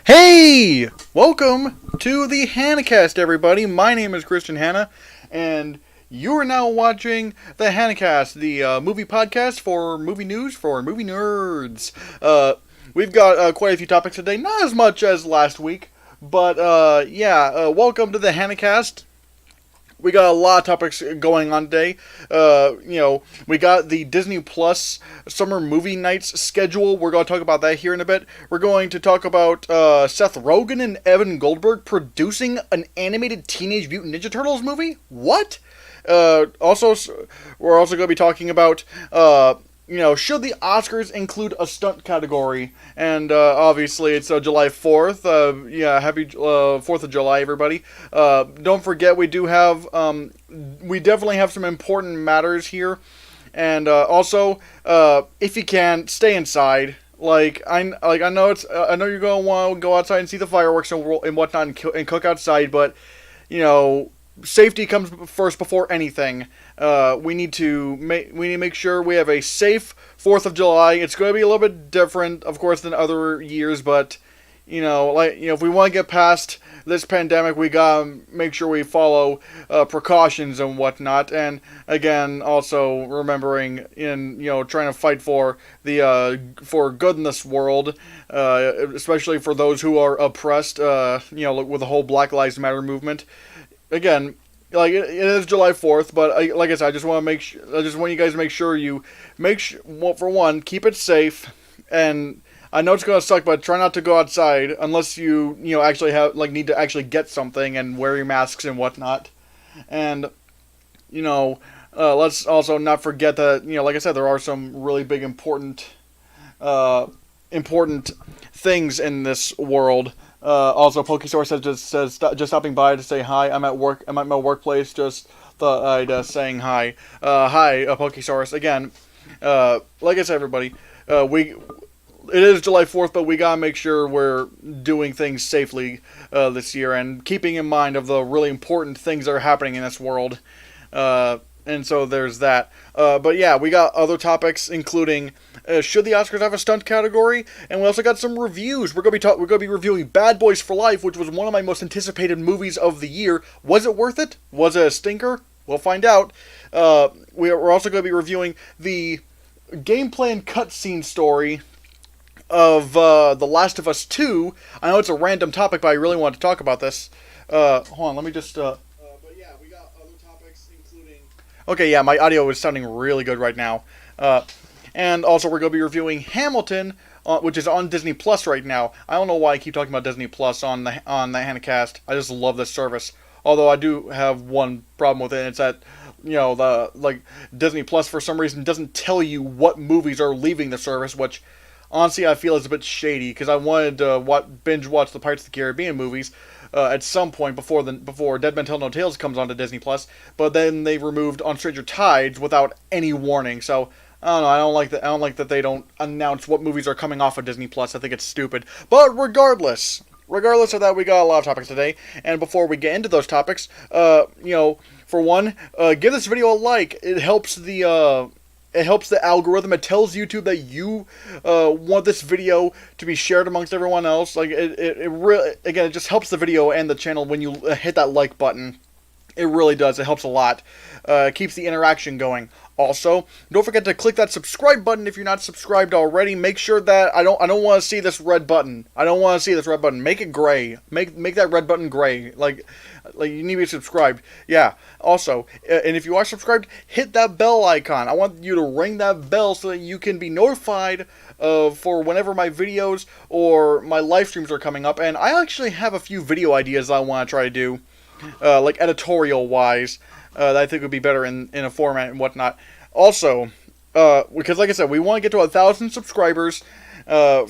Hey! Welcome to the Hannahcast, everybody. My name is Christian Hannah, and you are now watching the Hannahcast, the movie podcast for movie news for movie nerds. We've got quite a few topics today, not as much as last week, but welcome to the Hannahcast. We got a lot of topics going on today. We got the Disney Plus Summer Movie Nights schedule. We're going to talk about that here in a bit. We're going to talk about Seth Rogen and Evan Goldberg producing an animated Teenage Mutant Ninja Turtles movie. What? We're also going to be talking about should the Oscars include a stunt category? And obviously, it's July 4th. Happy 4th of July, everybody. Don't forget, we definitely have some important matters here. And also, if you can, stay inside. I know you're going to want to go outside and see the fireworks and whatnot and cook outside, but safety comes first before anything. We need to make sure we have a safe 4th of July. It's going to be a little bit different, of course, than other years, but if we want to get past this pandemic, we gotta make sure we follow precautions and whatnot. And again, also remembering trying to fight for for good in this world, especially for those who are oppressed. With the whole Black Lives Matter movement. Again, it is July 4th, but like I said, I just want you guys to make sure for one, keep it safe, and I know it's gonna suck, but try not to go outside unless you actually need to actually get something and wear your masks and whatnot, and let's also not forget that like I said, there are some really big important things in this world. Also, PokeSource says just stopping by to say hi. I'm at work. I'm at my workplace. Just thought I'd saying hi. Hi, PokeSource again. Like I said, everybody, it is July 4th, but we gotta make sure we're doing things safely this year and keeping in mind of the really important things that are happening in this world. And so there's that. But yeah, we got other topics, including should the Oscars have a stunt category, and we also got some reviews. We're gonna be reviewing Bad Boys for Life, which was one of my most anticipated movies of the year. Was it worth it? Was it a stinker? We'll find out. We're also gonna be reviewing the gameplay and cutscene story of The Last of Us 2. I know it's a random topic, but I really want to talk about this. Hold on, let me just. But yeah, we got other topics, including. Okay, yeah, my audio is sounding really good right now. And also, we're going to be reviewing Hamilton, which is on Disney Plus right now. I don't know why I keep talking about Disney Plus on the Hannahcast. I just love this service. Although I do have one problem with it. It's that Disney Plus for some reason doesn't tell you what movies are leaving the service, which honestly I feel is a bit shady, because I wanted to binge watch the Pirates of the Caribbean movies at some point before Dead Men Tell No Tales comes onto Disney Plus, but then they removed On Stranger Tides without any warning. So I don't know. I don't like that they don't announce what movies are coming off of Disney Plus. I think it's stupid. But regardless of that, we got a lot of topics today. And before we get into those topics, for one, give this video a like. It helps the algorithm. It tells YouTube that you want this video to be shared amongst everyone else. It really, again, it just helps the video and the channel when you hit that like button. It really does. It helps a lot. It keeps the interaction going. Also, don't forget to click that subscribe button if you're not subscribed already. Make sure that I don't want to see this red button. I don't want to see this red button. Make it gray. Make that red button gray. Like you need to be subscribed. Yeah. Also, and if you are subscribed, hit that bell icon. I want you to ring that bell so that you can be notified for whenever my videos or my live streams are coming up. And I actually have a few video ideas I want to try to do, editorial wise. That I think would be better in a format and whatnot. Also, because like I said, we want to get to 1,000 subscribers so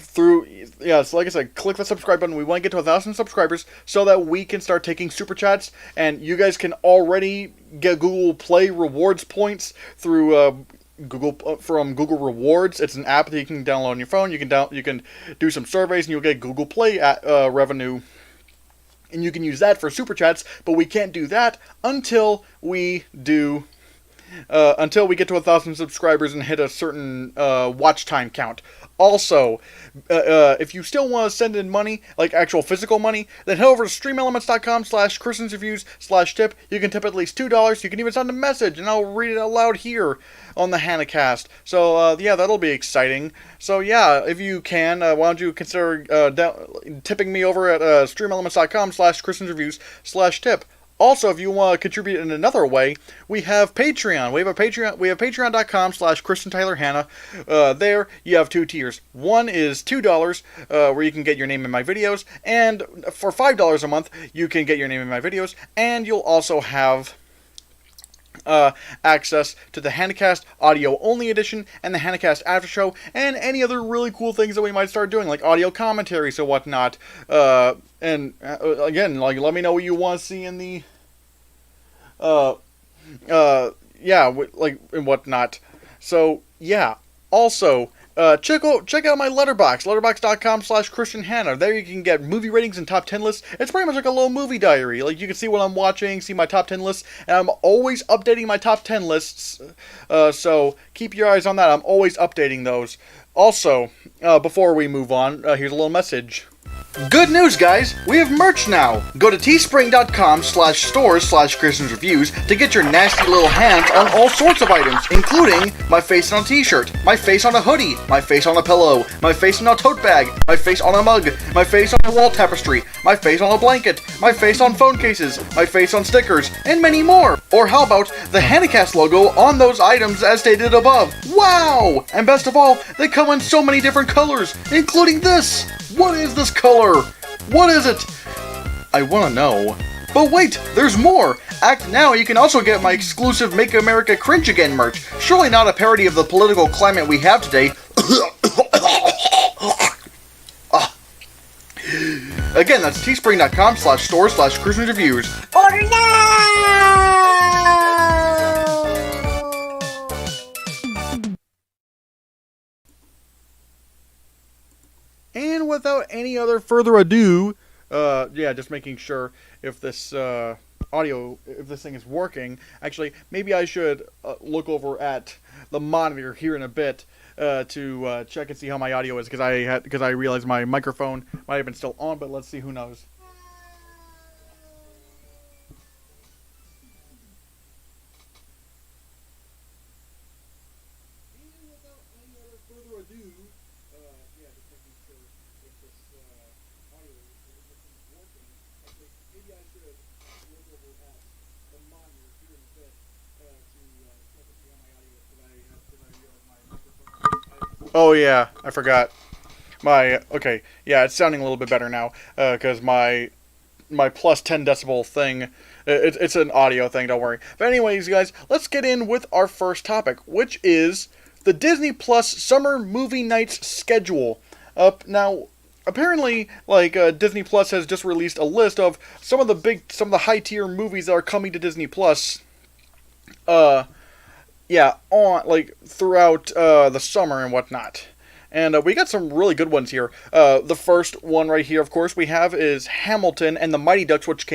like I said, click the subscribe button. We want to get to 1,000 subscribers so that we can start taking super chats, and you guys can already get Google Play rewards points through from Google Rewards. It's an app that you can download on your phone. You can do some surveys, and you'll get Google Play revenue. And you can use that for super chats, but we can't do that until we get to 1,000 subscribers and hit a certain watch time count. Also, if you still want to send in money, like actual physical money, then head over to streamelements.com/christiansreviews/tip. You can tip at least $2. You can even send a message, and I'll read it out loud here on the Hannahcast. So, yeah, that'll be exciting. So, yeah, if you can, why don't you consider tipping me over at streamelements.com/christiansreviews/tip. Also, if you want to contribute in another way, we have Patreon. We have patreon.com/ChristianTylerHannah. There, you have 2 tiers. One is $2, where you can get your name in my videos, and for $5 a month, you can get your name in my videos, and you'll also have access to the Hannahcast audio-only edition and the Hannahcast after show, and any other really cool things that we might start doing, like audio commentaries or whatnot. And again, like, let me know what you want to see in the like, and whatnot. So, yeah. Also, check out my letterbox, letterbox.com/ChristianHannah. There you can get movie ratings and top 10 lists. It's pretty much like a little movie diary. Like, you can see what I'm watching, see my top 10 lists, and I'm always updating my top 10 lists. So keep your eyes on that. I'm always updating those. Also, before we move on, here's a little message. Good news, guys! We have merch now! Go to teespring.com/stores/ChristiansReviews to get your nasty little hands on all sorts of items, including my face on a t-shirt, my face on a hoodie, my face on a pillow, my face on a tote bag, my face on a mug, my face on a wall tapestry, my face on a blanket, my face on phone cases, my face on stickers, and many more! Or how about the Hannahcast logo on those items as stated above? Wow! And best of all, they come in so many different colors, including this! What is this color? What is it? I want to know. But wait, there's more! Act now, you can also get my exclusive Make America Cringe Again merch. Surely not a parody of the political climate we have today. Again, that's teespring.com/store/ChristiansReviews. Order now! And without any other further ado, yeah, just making sure if this audio, if this thing is working. Actually, maybe I should look over at the monitor here in a bit to check and see how my audio is, because I realized my microphone might have been still on, but let's see, who knows. Oh yeah, I forgot. Okay, yeah, it's sounding a little bit better now, because my plus 10 decibel thing, it's an audio thing, don't worry. But anyways, guys, let's get in with our first topic, which is the Disney Plus Summer Movie Nights schedule. Now, apparently, like, Disney Plus has just released a list of some of the high-tier movies that are coming to Disney Plus, yeah, throughout the summer and whatnot. And we got some really good ones here. The first one right here, of course, we have is Hamilton and the Mighty Ducks, which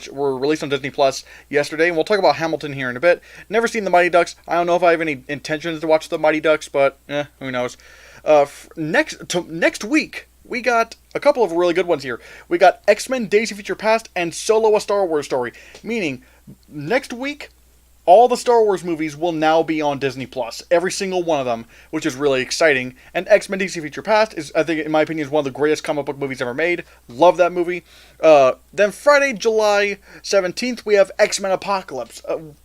were released on Disney Plus yesterday. And we'll talk about Hamilton here in a bit. Never seen the Mighty Ducks. I don't know if I have any intentions to watch the Mighty Ducks, but who knows. Next week, we got a couple of really good ones here. We got X-Men Days of Future Past and Solo: A Star Wars Story. Meaning, next week, all the Star Wars movies will now be on Disney Plus. Every single one of them, which is really exciting. And X-Men Days of Future Past is, I think, in my opinion, is one of the greatest comic book movies ever made. Love that movie. Then Friday, July 17th, we have X-Men Apocalypse.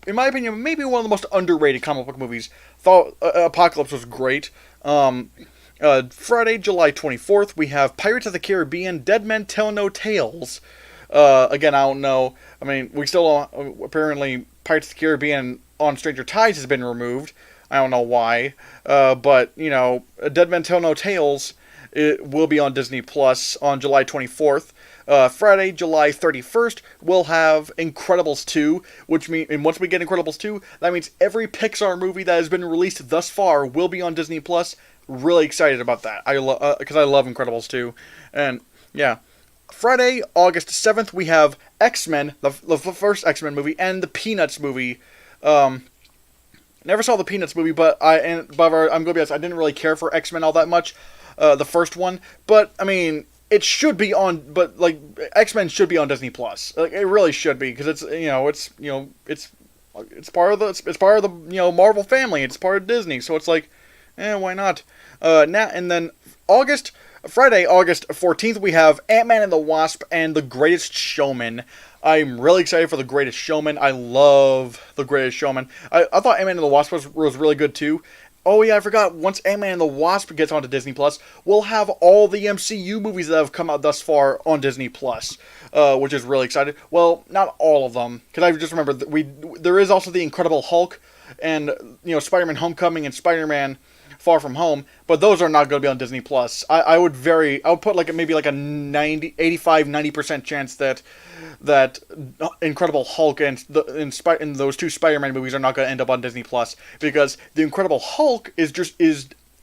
In my opinion, maybe one of the most underrated comic book movies. Thought Apocalypse was great. Friday, July 24th, we have Pirates of the Caribbean, Dead Men Tell No Tales. Again, I don't know. I mean, we still don't, apparently Pirates of the Caribbean on Stranger Tides has been removed. I don't know why. But, you know, Dead Men Tell No Tales, it will be on Disney Plus on July 24th. Friday, July 31st, we'll have Incredibles 2, and once we get Incredibles 2, that means every Pixar movie that has been released thus far will be on Disney Plus. Really excited about that. Because I love Incredibles 2. And, yeah. Friday, August 7th, we have X-Men, the first X-Men movie, and the Peanuts movie. Never saw the Peanuts movie, but I'm going to be honest, I didn't really care for X-Men all that much. the first one. But I mean, it should be on. But like X-Men should be on Disney Plus. Like it really should be because it's part of the Marvel family. It's part of Disney. So it's like, why not? Now and then Friday, August 14th, we have Ant-Man and the Wasp and The Greatest Showman. I'm really excited for The Greatest Showman. I love The Greatest Showman. I thought Ant-Man and the Wasp was really good too. Oh yeah, I forgot. Once Ant-Man and the Wasp gets onto Disney Plus, we'll have all the MCU movies that have come out thus far on Disney Plus, which is really exciting. Well, not all of them, because I just remember there is also the Incredible Hulk, and Spider-Man: Homecoming and Spider-Man: Far From Home, but those are not going to be on Disney Plus. I would put maybe a 90% chance that Incredible Hulk and those two Spider-Man movies are not going to end up on Disney Plus, because the Incredible Hulk is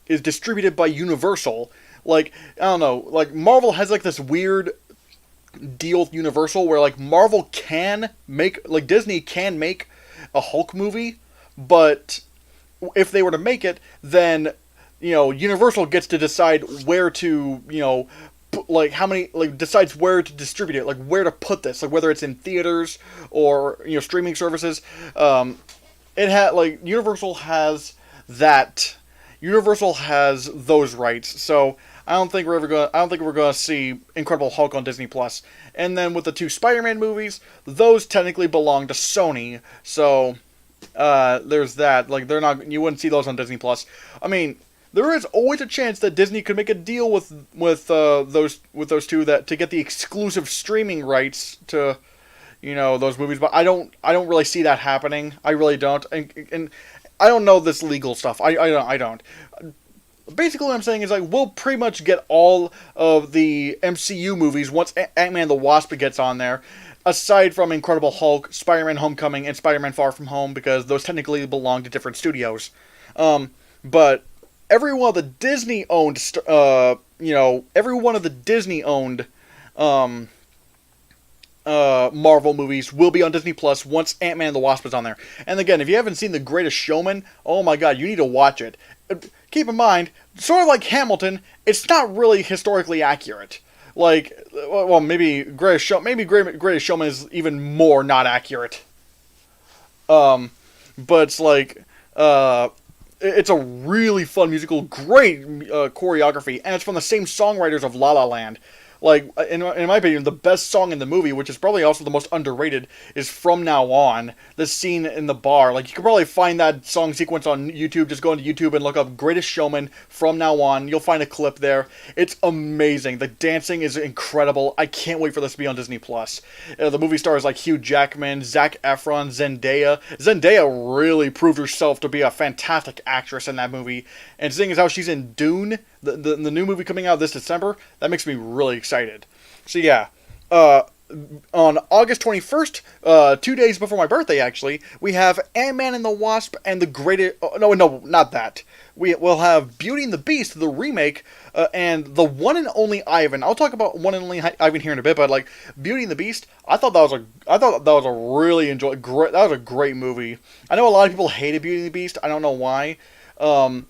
distributed by Universal. Like, I don't know, like Marvel has like this weird deal with Universal where like Disney can make a Hulk movie, but if they were to make it, then Universal gets to decide where to decides where to distribute it, like where to put this, like whether it's in theaters or streaming services. Universal has that. Universal has those rights, so I don't think we're gonna see Incredible Hulk on Disney Plus. And then with the two Spider-Man movies, those technically belong to Sony, so there's that. Like you wouldn't see those on Disney Plus. I mean, there is always a chance that Disney could make a deal with those two to get the exclusive streaming rights to those movies, but I don't really see that happening. I really don't, and I don't know this legal stuff. I don't. Basically, what I'm saying is like we'll pretty much get all of the MCU movies once Ant-Man and the Wasp gets on there. Aside from Incredible Hulk, Spider-Man: Homecoming, and Spider-Man: Far From Home, because those technically belong to different studios. But every one of the Disney-owned, Marvel movies will be on Disney Plus once Ant-Man and the Wasp is on there. And again, if you haven't seen The Greatest Showman, oh my god, you need to watch it. Keep in mind, sort of like Hamilton, it's not really historically accurate. Like, well, maybe Greatest Showman is even more not accurate. But it's like, it's a really fun musical, great choreography, and it's from the same songwriters of La La Land. Like, in my opinion, the best song in the movie, which is probably also the most underrated, is From Now On. This scene in the bar. Like, you can probably find that song sequence on YouTube. Just go into YouTube and look up Greatest Showman, From Now On. You'll find a clip there. It's amazing. The dancing is incredible. I can't wait for this to be on Disney+. The movie stars like Hugh Jackman, Zac Efron, Zendaya. Zendaya really proved herself to be a fantastic actress in that movie. And seeing as how she's in Dune, the new movie coming out this December, that makes me really excited. So yeah, on August 21st, 2 days before my birthday actually, we have Ant-Man and the Wasp and the Greatest... no, not that. We'll have Beauty and the Beast, the remake, and the one and only Ivan. I'll talk about one and only Ivan here in a bit, but like Beauty and the Beast, I thought that was a great movie. I know a lot of people hated Beauty and the Beast. I don't know why. I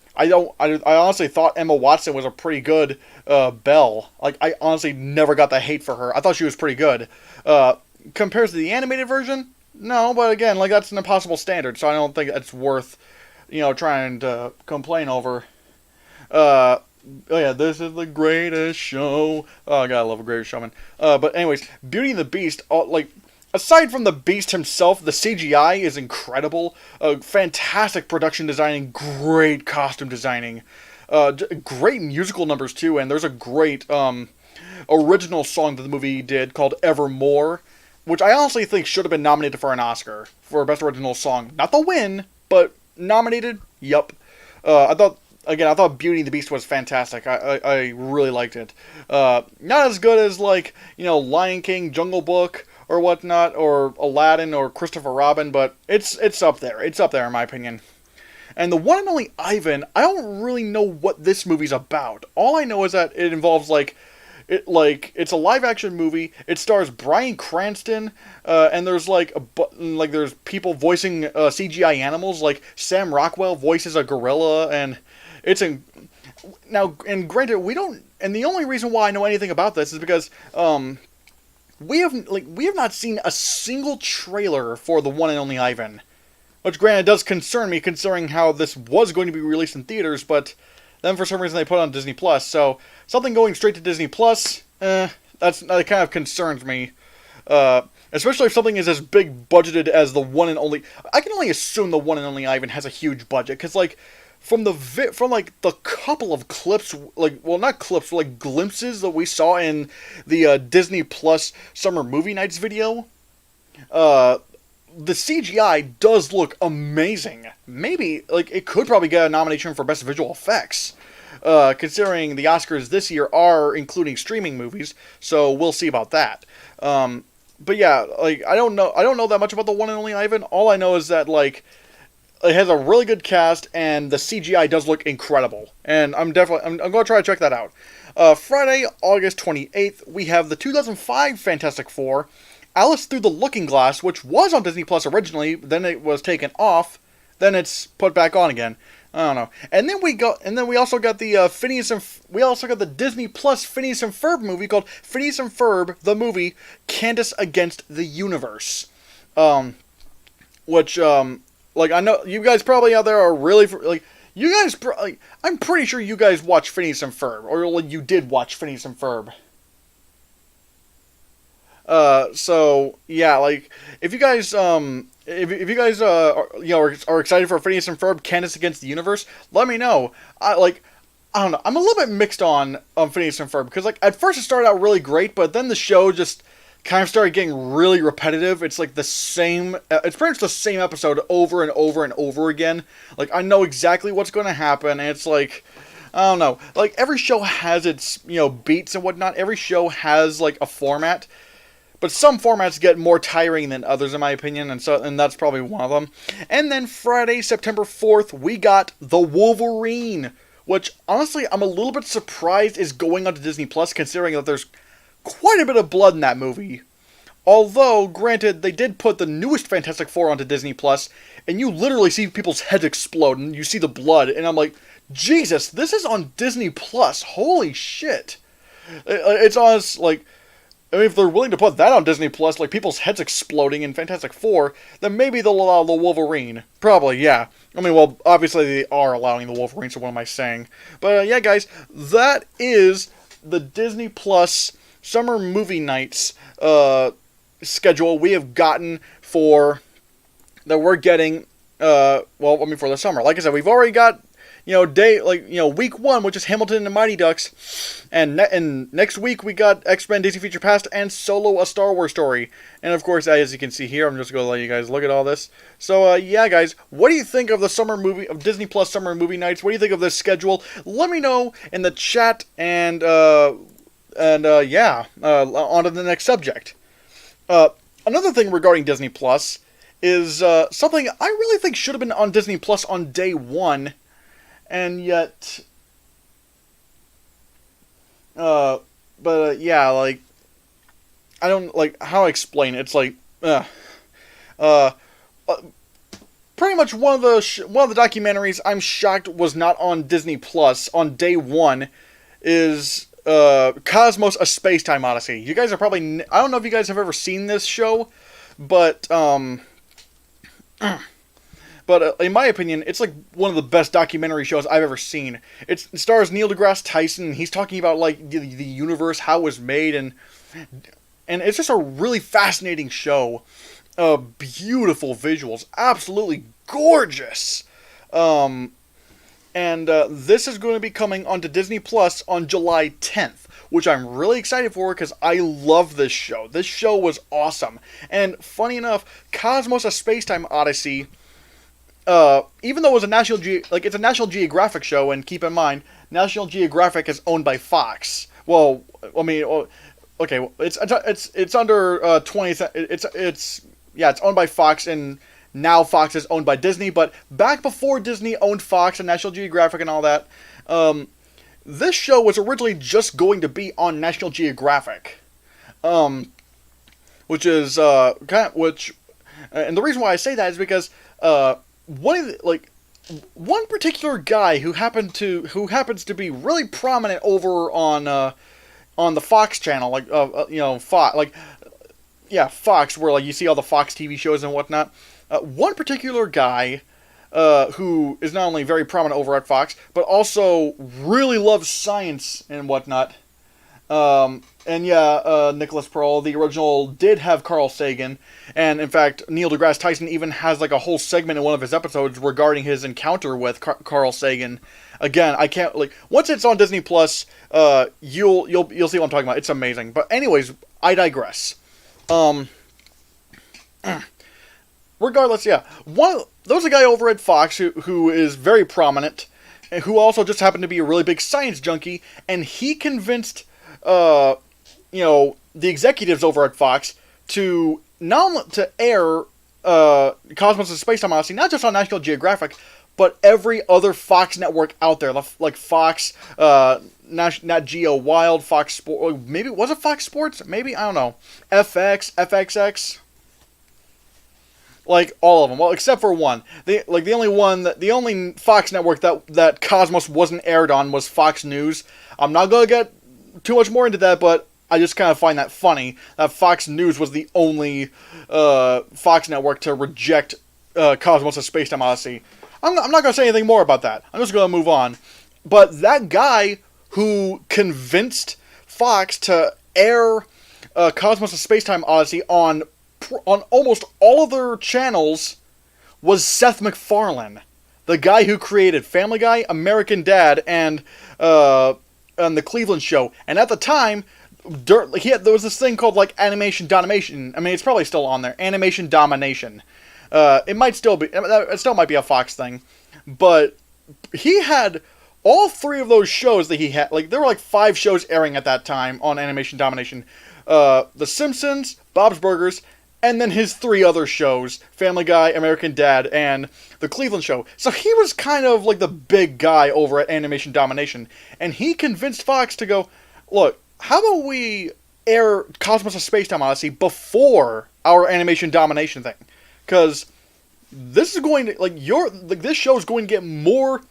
honestly thought Emma Watson was a pretty good Belle. Like, I honestly never got the hate for her. I thought she was pretty good. Compared to the animated version, no, but again, like, that's an impossible standard, so I don't think it's worth, trying to complain over. Oh yeah, this is the greatest show. Oh, I gotta love a Greatest Showman. But anyways, Beauty and the Beast, aside from the Beast himself, the CGI is incredible. Fantastic production designing, great costume designing, great musical numbers too, and there's a great original song that the movie did called Evermore, which I honestly think should have been nominated for an Oscar for Best Original Song. Not the win, but nominated, yup. I thought Beauty and the Beast was fantastic. I really liked it. Not as good as, like, Lion King, Jungle Book, or whatnot, or Aladdin, or Christopher Robin, but it's up there. It's up there, in my opinion. And the one and only Ivan, I don't really know what this movie's about. All I know is that it involves, it's a live-action movie. It stars Bryan Cranston, and there's, there's people voicing CGI animals, like Sam Rockwell voices a gorilla, and Now, and granted, we don't. And the only reason why I know anything about this is because we have not seen a single trailer for the one and only Ivan. Which, granted, does concern me, considering how this was going to be released in theaters, but then for some reason they put it on Disney Plus. So something going straight to Disney Plus, that kind of concerns me. Especially if something is as big budgeted as the one and only. I can only assume the one and only Ivan has a huge budget, because from the couple of clips, not clips, glimpses that we saw in the Disney Plus Summer Movie Nights video, the CGI does look amazing. Maybe, it could probably get a nomination for Best Visual Effects, considering the Oscars this year are including streaming movies, so we'll see about that. But yeah, I don't know that much about the one and only Ivan. All I know is that, it has a really good cast, and the CGI does look incredible. And I'm going to try to check that out. Friday, August 28th, we have the 2005 Fantastic Four, Alice Through the Looking Glass, which was on Disney Plus originally, then it was taken off, then it's put back on again. I don't know. And then we also got the the Disney Plus Phineas and Ferb movie called Phineas and Ferb the Movie Candace Against the Universe. Which I know you guys probably out there are really I'm pretty sure you guys watch Phineas and Ferb, or you did watch Phineas and Ferb. So yeah, if you guys if you guys are excited for Phineas and Ferb Candace Against the Universe, let me know. I don't know. I'm a little bit mixed on Phineas and Ferb, because at first it started out really great, but then the show just kind of started getting really repetitive. It's the same. It's pretty much the same episode over and over and over again. I know exactly what's going to happen, and it's I don't know. Every show has its beats and whatnot. Every show has a format. But some formats get more tiring than others, in my opinion, and that's probably one of them. And then Friday, September 4th, we got The Wolverine, which, honestly, I'm a little bit surprised is going onto Disney Plus, considering that there's quite a bit of blood in that movie. Although, granted, they did put the newest Fantastic Four onto Disney Plus, and you literally see people's heads explode, and you see the blood, and I'm like, Jesus, this is on Disney Plus, holy shit. It's honest, if they're willing to put that on Disney Plus, people's heads exploding in Fantastic Four, then maybe they'll allow the Wolverine. Probably, yeah. Obviously they are allowing the Wolverine, so what am I saying? But, yeah, guys, that is the Disney Plus Summer Movie Nights schedule we have gotten for the summer. Like I said, we've already got week 1, which is Hamilton and the Mighty Ducks, and next week we got X-Men Days of Future Past and Solo: A Star Wars Story, and of course, as you can see here, I'm just going to let you guys look at all this. So, yeah, guys, what do you think of the Disney Plus Summer Movie Nights? What do you think of this schedule? Let me know in the chat, and on to the next subject. Another thing regarding Disney Plus is something I really think should have been on Disney Plus on day one. And yet, I don't, how I explain it. It's pretty much one of the documentaries I'm shocked was not on Disney Plus on day one is, Cosmos: A Spacetime Odyssey. You guys are probably, I don't know if you guys have ever seen this show, but, But in my opinion, it's one of the best documentary shows I've ever seen. It stars Neil deGrasse Tyson. He's talking about the universe, how it was made, and it's just a really fascinating show. Beautiful visuals, absolutely gorgeous. This is going to be coming onto Disney Plus on July 10th, which I'm really excited for because I love this show. This show was awesome, and funny enough, Cosmos: A Spacetime Odyssey. Even though it was it's a National Geographic show, and keep in mind, National Geographic is owned by Fox. Well, okay, it's under 20th. It's owned by Fox, and now Fox is owned by Disney. But back before Disney owned Fox and National Geographic and all that, this show was originally just going to be on National Geographic, and the reason why I say that is because one of the, one particular guy who happens to be really prominent over on the Fox channel, like Fox, like yeah, Fox, where like you see all the Fox TV shows and whatnot. One particular guy who is not only very prominent over at Fox, but also really loves science and whatnot. Nicholas Pearl, the original, did have Carl Sagan, and in fact, Neil deGrasse Tyson even has like a whole segment in one of his episodes regarding his encounter with Carl Sagan. Again, I can't like once it's on Disney Plus, you'll see what I'm talking about. It's amazing. But anyways, I digress. Regardless, yeah, there was a guy over at Fox who is very prominent, and who also just happened to be a really big science junkie, and he convinced the executives over at Fox to air Cosmos and Spacetime Odyssey, not just on National Geographic, but every other Fox network out there, like Fox, Nat Geo Wild, Fox Sport, maybe, was it Fox Sports? Maybe, I don't know. FX, FXX, like all of them. Well, except for one. The only Fox network that Cosmos wasn't aired on was Fox News. I'm not gonna get too much more into that, but I just kind of find that funny that Fox News was the only Fox network to reject Cosmos and Spacetime Odyssey. I'm not going to say anything more about that. I'm just going to move on. But that guy who convinced Fox to air Cosmos and Spacetime Odyssey on almost all of their channels was Seth MacFarlane, the guy who created Family Guy, American Dad, and The Cleveland Show. And at the time, there was this thing called like Animation Domination. I mean, it's probably still on there. Animation Domination. It might still be. It still might be a Fox thing, but he had all three of those shows that he had. Like there were like 5 shows airing at that time on Animation Domination: The Simpsons, Bob's Burgers, and then his 3 other shows: Family Guy, American Dad, and The Cleveland Show. So he was kind of like the big guy over at Animation Domination, and he convinced Fox to go, look, how about we air Cosmos and Spacetime Odyssey before our Animation Domination thing? Because this is going to, this show is going to get more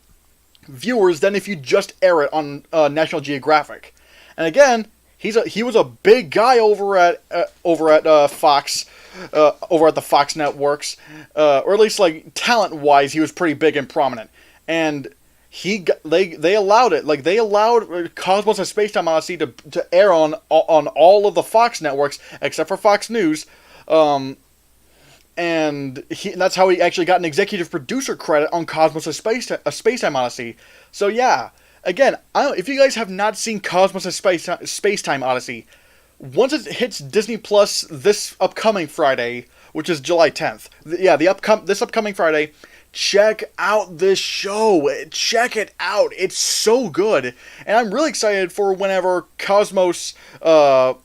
viewers than if you just air it on National Geographic. And again, he was a big guy over at Fox, over at the Fox networks, or at least like talent-wise, he was pretty big and prominent. And they allowed it. Like they allowed Cosmos and Spacetime Odyssey to air on all of the Fox networks except for Fox News. And that's how he actually got an executive producer credit on Cosmos and Spacetime Odyssey. So yeah, again, if you guys have not seen Cosmos and Spacetime Odyssey, once it hits Disney Plus this upcoming Friday, which is July 10th, this upcoming Friday, check out this show. Check it out. It's so good. And I'm really excited for whenever Cosmos, Possible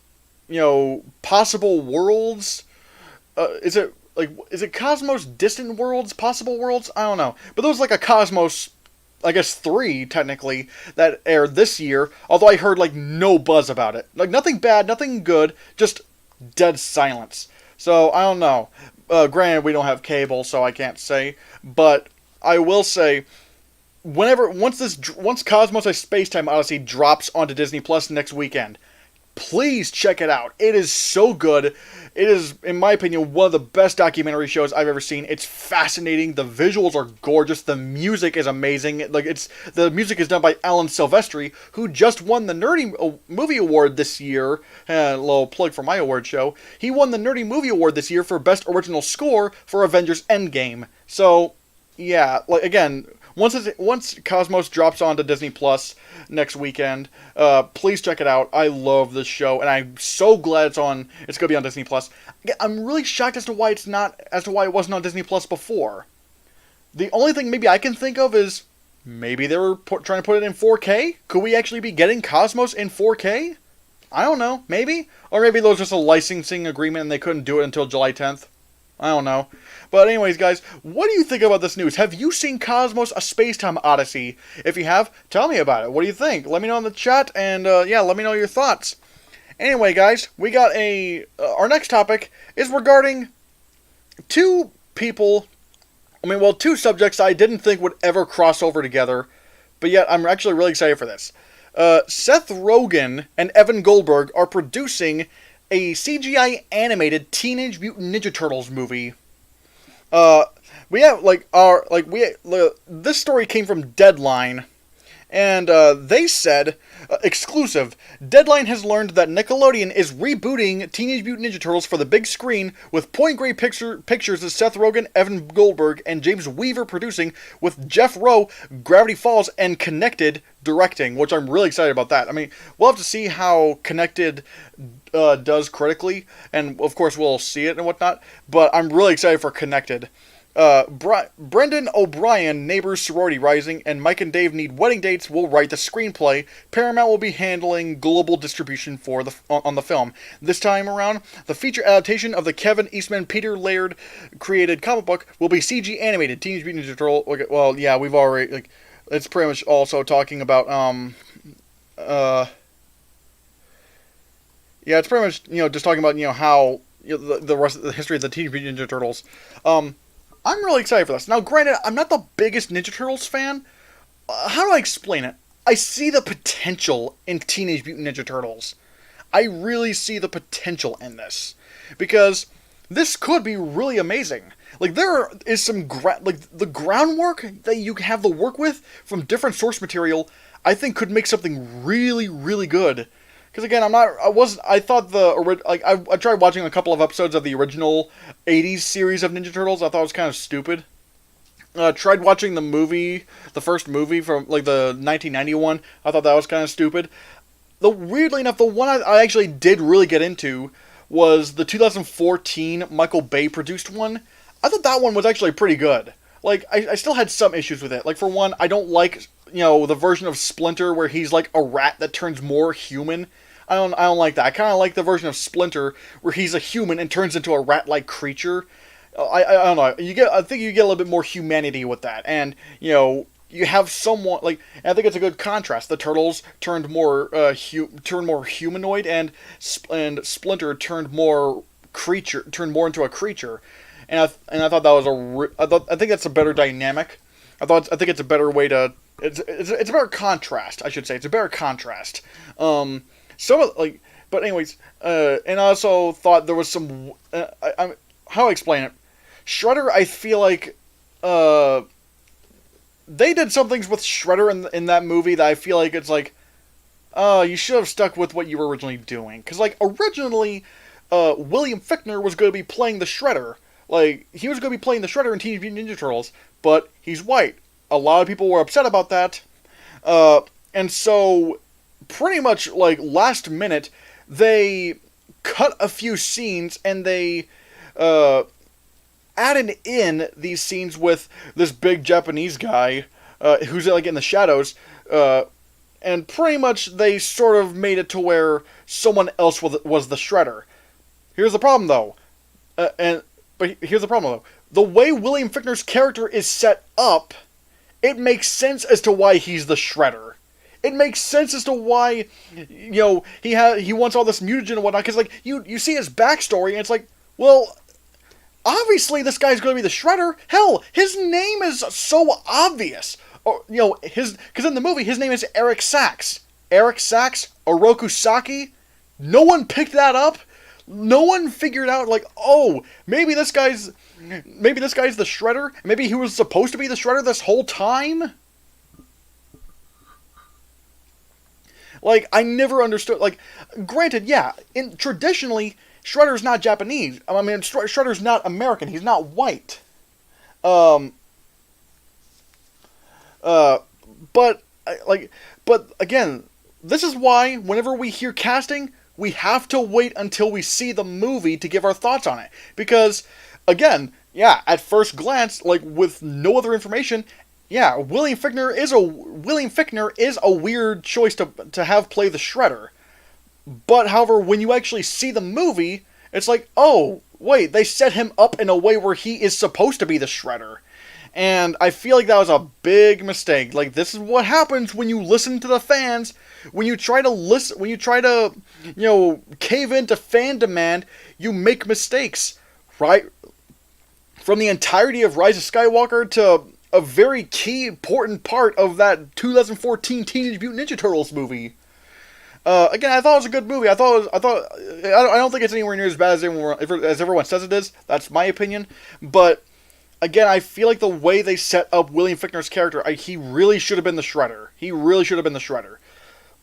Worlds, is it Cosmos Distant Worlds, Possible Worlds? I don't know. But there was like a Cosmos, I guess 3, technically, that aired this year. Although I heard like no buzz about it. Like nothing bad, nothing good, just dead silence. So, I don't know. Granted, we don't have cable, so I can't say. But I will say, once Cosmos and Spacetime Odyssey drops onto Disney Plus next weekend, please check it out. It is so good. It is, in my opinion, one of the best documentary shows I've ever seen. It's fascinating. The visuals are gorgeous. The music is amazing. The music is done by Alan Silvestri, who just won the Nerdy Movie Award this year. A little plug for my award show. He won the Nerdy Movie Award this year for Best Original Score for Avengers Endgame. So, yeah, again, once Cosmos drops onto Disney Plus next weekend, please check it out. I love this show, and I'm so glad it's going to be on Disney Plus. I'm really shocked as to why it wasn't on Disney Plus before. The only thing maybe I can think of is maybe they were trying to put it in 4K. Could we actually be getting Cosmos in 4K? I don't know. Maybe, or maybe there was just a licensing agreement and they couldn't do it until July 10th. I don't know. But anyways, guys, what do you think about this news? Have you seen Cosmos: A Spacetime Odyssey? If you have, tell me about it. What do you think? Let me know in the chat, and let me know your thoughts. Anyway, guys, we got our next topic is regarding 2 people I mean, well, two subjects I didn't think would ever cross over together, but yet I'm actually really excited for this. Seth Rogen and Evan Goldberg are producing a CGI animated Teenage Mutant Ninja Turtles movie. We have this story came from Deadline, and they said, exclusive, Deadline has learned that Nickelodeon is rebooting Teenage Mutant Ninja Turtles for the big screen with point grey pictures of Seth Rogen, Evan Goldberg, and James Weaver producing, with Jeff Rowe, Gravity Falls, and Connected directing, which I'm really excited about that. I mean, we'll have to see how Connected does critically, and of course we'll see it and whatnot, but I'm really excited for Connected. Brendan O'Brien, Neighbors Sorority Rising, and Mike and Dave Need Wedding Dates will write the screenplay. Paramount will be handling global distribution on the film. This time around, the feature adaptation of the Kevin Eastman Peter Laird created comic book will be CG animated. Teenage Mutant Ninja Turtle. Well, yeah, we've already it's pretty much also talking about yeah, it's pretty much just talking about how the rest of the history of the Teenage Mutant Ninja Turtles. I'm really excited for this. Now, granted, I'm not the biggest Ninja Turtles fan. How do I explain it? I see the potential in Teenage Mutant Ninja Turtles. I really see the potential in this. Because this could be really amazing. Like, there is some the groundwork that you have to work with from different source material, I think could make something really, really good. Because again, I tried watching a couple of episodes of the original 80s series of Ninja Turtles. I thought it was kind of stupid. Tried watching the first movie from the 1991. I thought that was kind of stupid. Weirdly enough, the one I actually did really get into was the 2014 Michael Bay produced one. I thought that one was actually pretty good. I still had some issues with it. For one, I don't like the version of Splinter where he's like a rat that turns more human. I don't like that. I kind of like the version of Splinter where he's a human and turns into a rat-like creature. I don't know. I think you get a little bit more humanity with that, and you have someone I think it's a good contrast. The Turtles turned more humanoid, and Splinter turned more into a creature. And I thought that was I think that's a better dynamic. I think it's a better way to. It's a better contrast, I should say. It's a better contrast. But anyways, and I also thought there was some. How do I explain it? Shredder, I feel like, they did some things with Shredder in that movie that I feel like it's you should have stuck with what you were originally doing. Because originally, William Fichtner was going to be playing the Shredder. He was going to be playing the Shredder in Teenage Mutant Ninja Turtles, but he's white. A lot of people were upset about that. And so, pretty much, last minute, they cut a few scenes, and they added in these scenes with this big Japanese guy, who's, in the shadows, and pretty much they sort of made it to where someone else was the Shredder. Here's the problem, though. But here's the problem, though. The way William Fichtner's character is set up, it makes sense as to why he's the Shredder. It makes sense as to why, he wants all this mutagen and whatnot. Because, you see his backstory, and it's well, obviously this guy's going to be the Shredder. Hell, his name is so obvious. Or, because in the movie, his name is Eric Sachs. Eric Sachs, Oroku Saki. No one picked that up. No one figured out, maybe this guy's the Shredder. Maybe he was supposed to be the Shredder this whole time. I never understood. Granted, yeah, traditionally, Shredder's not Japanese. I mean, Shredder's not American. He's not white. But again, this is why whenever we hear casting, we have to wait until we see the movie to give our thoughts on it. Because, again, yeah, at first glance, with no other information, yeah, William Fichtner is a weird choice to have play the Shredder. But, however, when you actually see the movie, it's oh, wait, they set him up in a way where he is supposed to be the Shredder. And I feel like that was a big mistake. This is what happens when you listen to the fans. When you try to cave into fan demand, you make mistakes, right? from the entirety of Rise of Skywalker to a very key, important part of that 2014 Teenage Mutant Ninja Turtles movie. Again, I thought it was a good movie. I don't think it's anywhere near as bad as everyone says it is. That's my opinion. But again, I feel like the way they set up William Fichtner's character, he really should have been the Shredder. He really should have been the Shredder.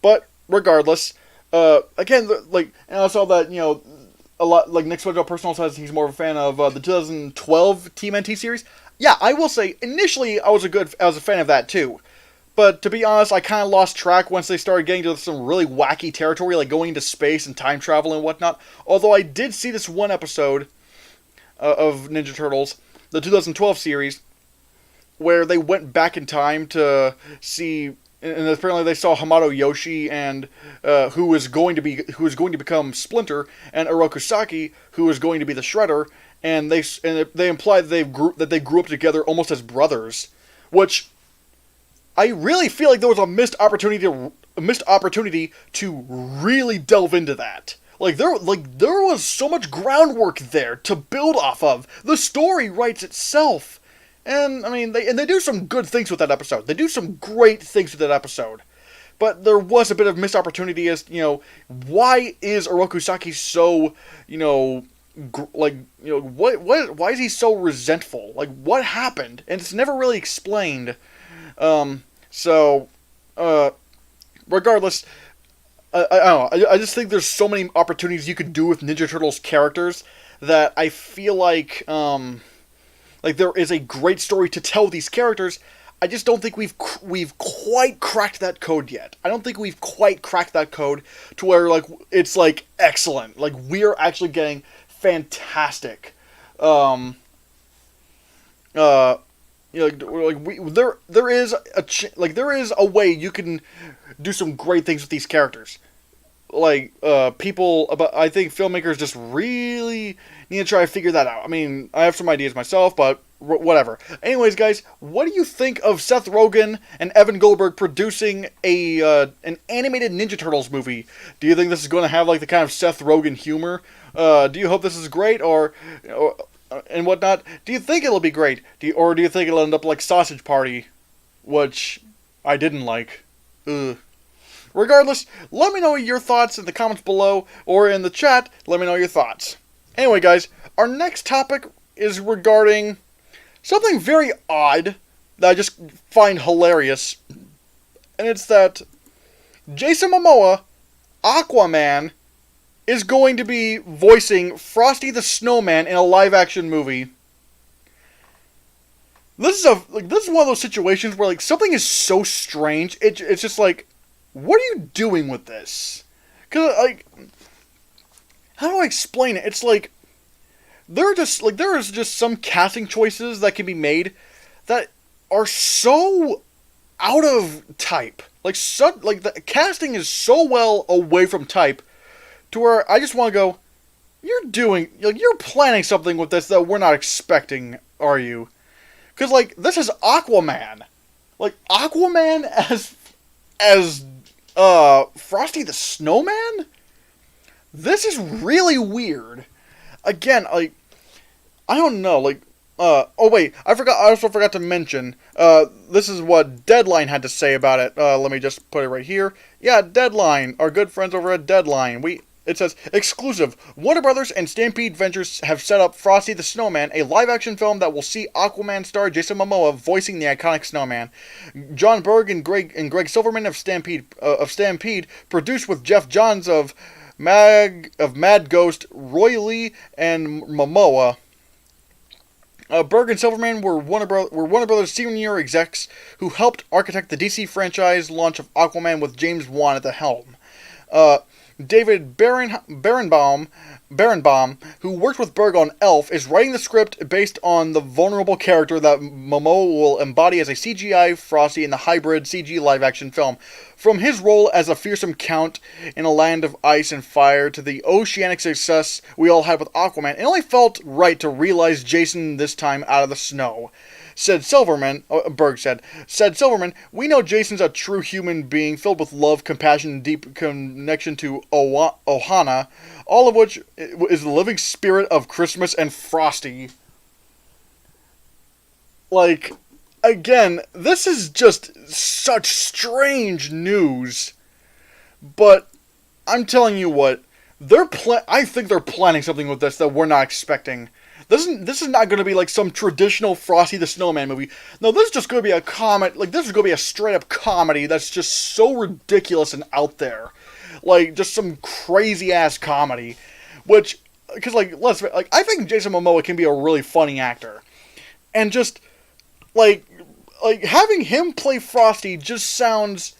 But regardless, again, and I saw that a lot like Nick Swedell Personal says he's more of a fan of the 2012 TMNT series. Yeah, I will say initially I was a fan of that too. But to be honest, I kind of lost track once they started getting to some really wacky territory, like going into space and time travel and whatnot. Although I did see this one episode of Ninja Turtles, the 2012 series, where they went back in time to see, and apparently they saw Hamato Yoshi and who was going to become Splinter, and Orokusaki, who was going to be the Shredder, and they implied that they grew up together almost as brothers, which I really feel like there was a missed opportunity to really delve into that. There was so much groundwork there to build off of. The story writes itself, and I mean they do some good things with that episode. They do some great things with that episode, but there was a bit of missed opportunity as why is Orokusaki so why is he so resentful? Like, what happened? And it's never really explained. Regardless, I don't know. I just think there's so many opportunities you could do with Ninja Turtles characters that I feel like there is a great story to tell with these characters. I just don't think we've quite cracked that code yet. I don't think we've quite cracked that code to where it's excellent. Like, we're actually getting fantastic. There is a way you can do some great things with these characters. I think filmmakers just really need to try to figure that out. I mean, I have some ideas myself, but whatever. Anyways, guys, what do you think of Seth Rogen and Evan Goldberg producing an animated Ninja Turtles movie? Do you think this is going to have the kind of Seth Rogen humor? Do you hope this is great or and whatnot? Do you think it'll be great? Do you think it'll end up like Sausage Party, which I didn't like? Ugh. Regardless, let me know your thoughts in the comments below, or in the chat, let me know your thoughts. Anyway, guys, our next topic is regarding something very odd that I just find hilarious, and it's that Jason Momoa, Aquaman, is going to be voicing Frosty the Snowman in a live-action movie. This is one of those situations where something is so strange, it's just what are you doing with this? Because how do I explain it? It's there is just some casting choices that can be made that are so out of type. The casting is so well away from type to where I just want to go, you're planning something with this that we're not expecting, are you? Because this is Aquaman. Aquaman as Frosty the Snowman? This is really weird. Again, I don't know, oh wait, I also forgot to mention, this is what Deadline had to say about it. Let me just put it right here. Yeah, Deadline, our good friends over at Deadline, it says, exclusive, Warner Brothers and Stampede Ventures have set up Frosty the Snowman, a live-action film that will see Aquaman star Jason Momoa voicing the iconic snowman. John Berg and Greg Silverman of Stampede, produced with Jeff Johns of Mad Ghost, Roy Lee, and Momoa. Berg and Silverman were Warner Brothers senior execs who helped architect the DC franchise launch of Aquaman with James Wan at the helm. David Berenbaum, who worked with Berg on Elf, is writing the script based on the vulnerable character that Momoa will embody as a CGI Frosty in the hybrid CG live-action film. From his role as a fearsome count in a land of ice and fire to the oceanic success we all had with Aquaman, it only felt right to realize Jason this time out of the snow. Berg said, we know Jason's a true human being filled with love, compassion, and deep connection to Ohana, all of which is the living spirit of Christmas and Frosty. like, again, this is just such strange news. But I'm telling you what, I think they're planning something with this that we're not expecting. This is not going to be like some traditional Frosty the Snowman movie. No, this is just going to be a comedy. Like, this is going to be a straight up comedy that's just so ridiculous and out there. Like, just some crazy ass comedy. Which, because, like, I think Jason Momoa can be a really funny actor. And just, like, having him play Frosty just sounds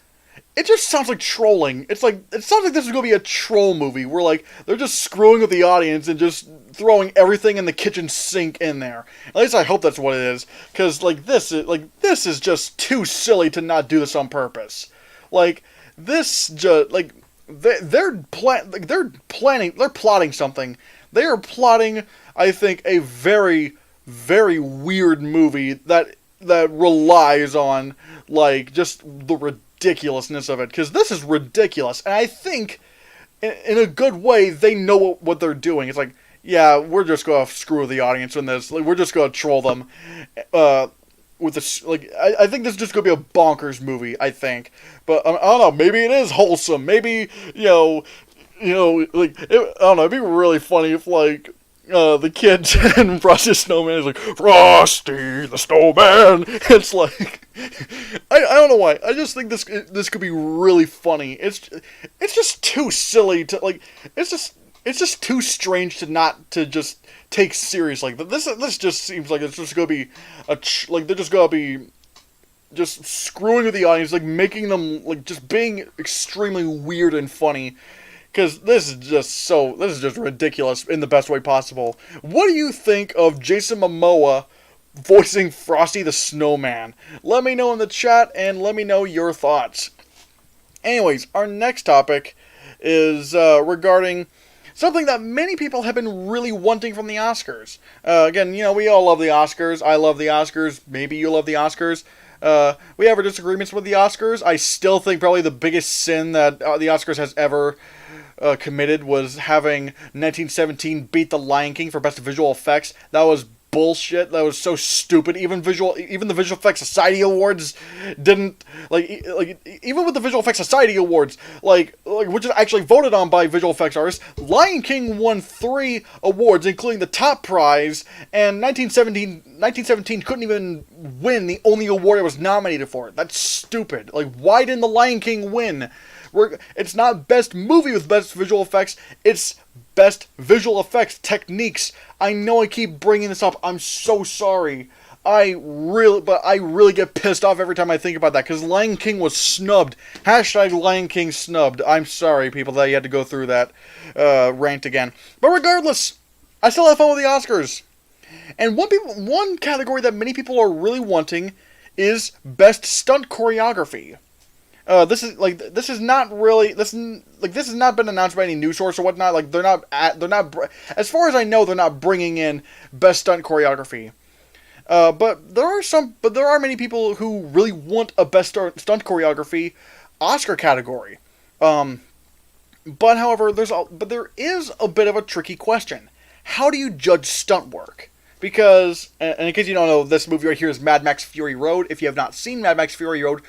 like trolling. It sounds like this is going to be a troll movie where, like, they're just screwing with the audience and just throwing everything in the kitchen sink in there. At least I hope that's what it is, because, this is just too silly to not do this on purpose. Like, this just, like, they're plotting something. They are plotting, I think, a very, very weird movie that relies on, like, just the ridiculousness of it, because this is ridiculous, and I think, in a good way, they know what they're doing. It's like, yeah, we're just gonna screw the audience in this. Like, we're just gonna troll them, with this. Like, I think this is just gonna be a bonkers movie. I think, but I don't know. Maybe it is wholesome. Maybe like, I don't know. It'd be really funny if, like, the kids and Frosty the Snowman is like, Frosty the Snowman. It's like, I don't know why. I just think this could be really funny. It's just too silly to, like, it's just too strange to not to just take serious. Like, this just seems like it's just gonna be like, they're just gonna be just screwing with the audience, like, making them, like, just being extremely weird and funny. Because this is just ridiculous in the best way possible. What do you think of Jason Momoa voicing Frosty the Snowman? Let me know in the chat, and let me know your thoughts. Anyways, our next topic is regarding something that many people have been really wanting from the Oscars. Again, we all love the Oscars. I love the Oscars. Maybe you love the Oscars. We have our disagreements with the Oscars. I still think probably the biggest sin that the Oscars has ever committed was having 1917 beat The Lion King for Best Visual Effects. That was bullshit. That was so stupid. Even the Visual Effects Society Awards didn't, like even with the Visual Effects Society Awards, like which is actually voted on by visual effects artists, Lion King won 3 awards, including the top prize, and 1917 couldn't even win the only award it was nominated for. That's stupid. Like, why didn't The Lion King win? It's not best movie with best visual effects, it's best visual effects techniques. I know I keep bringing this up, I'm so sorry. I really get pissed off every time I think about that, because Lion King was snubbed. Hashtag Lion King snubbed. I'm sorry, people, that you had to go through that rant again. But regardless, I still have fun with the Oscars. And one category that many people are really wanting is best stunt choreography. This has not been announced by any news source or whatnot. Like, as far as I know, they're not bringing in best stunt choreography. But there are many people who really want a best stunt choreography Oscar category. However, there is a bit of a tricky question. How do you judge stunt work? Because, and in case you don't know, this movie right here is Mad Max Fury Road. If you have not seen Mad Max Fury Road,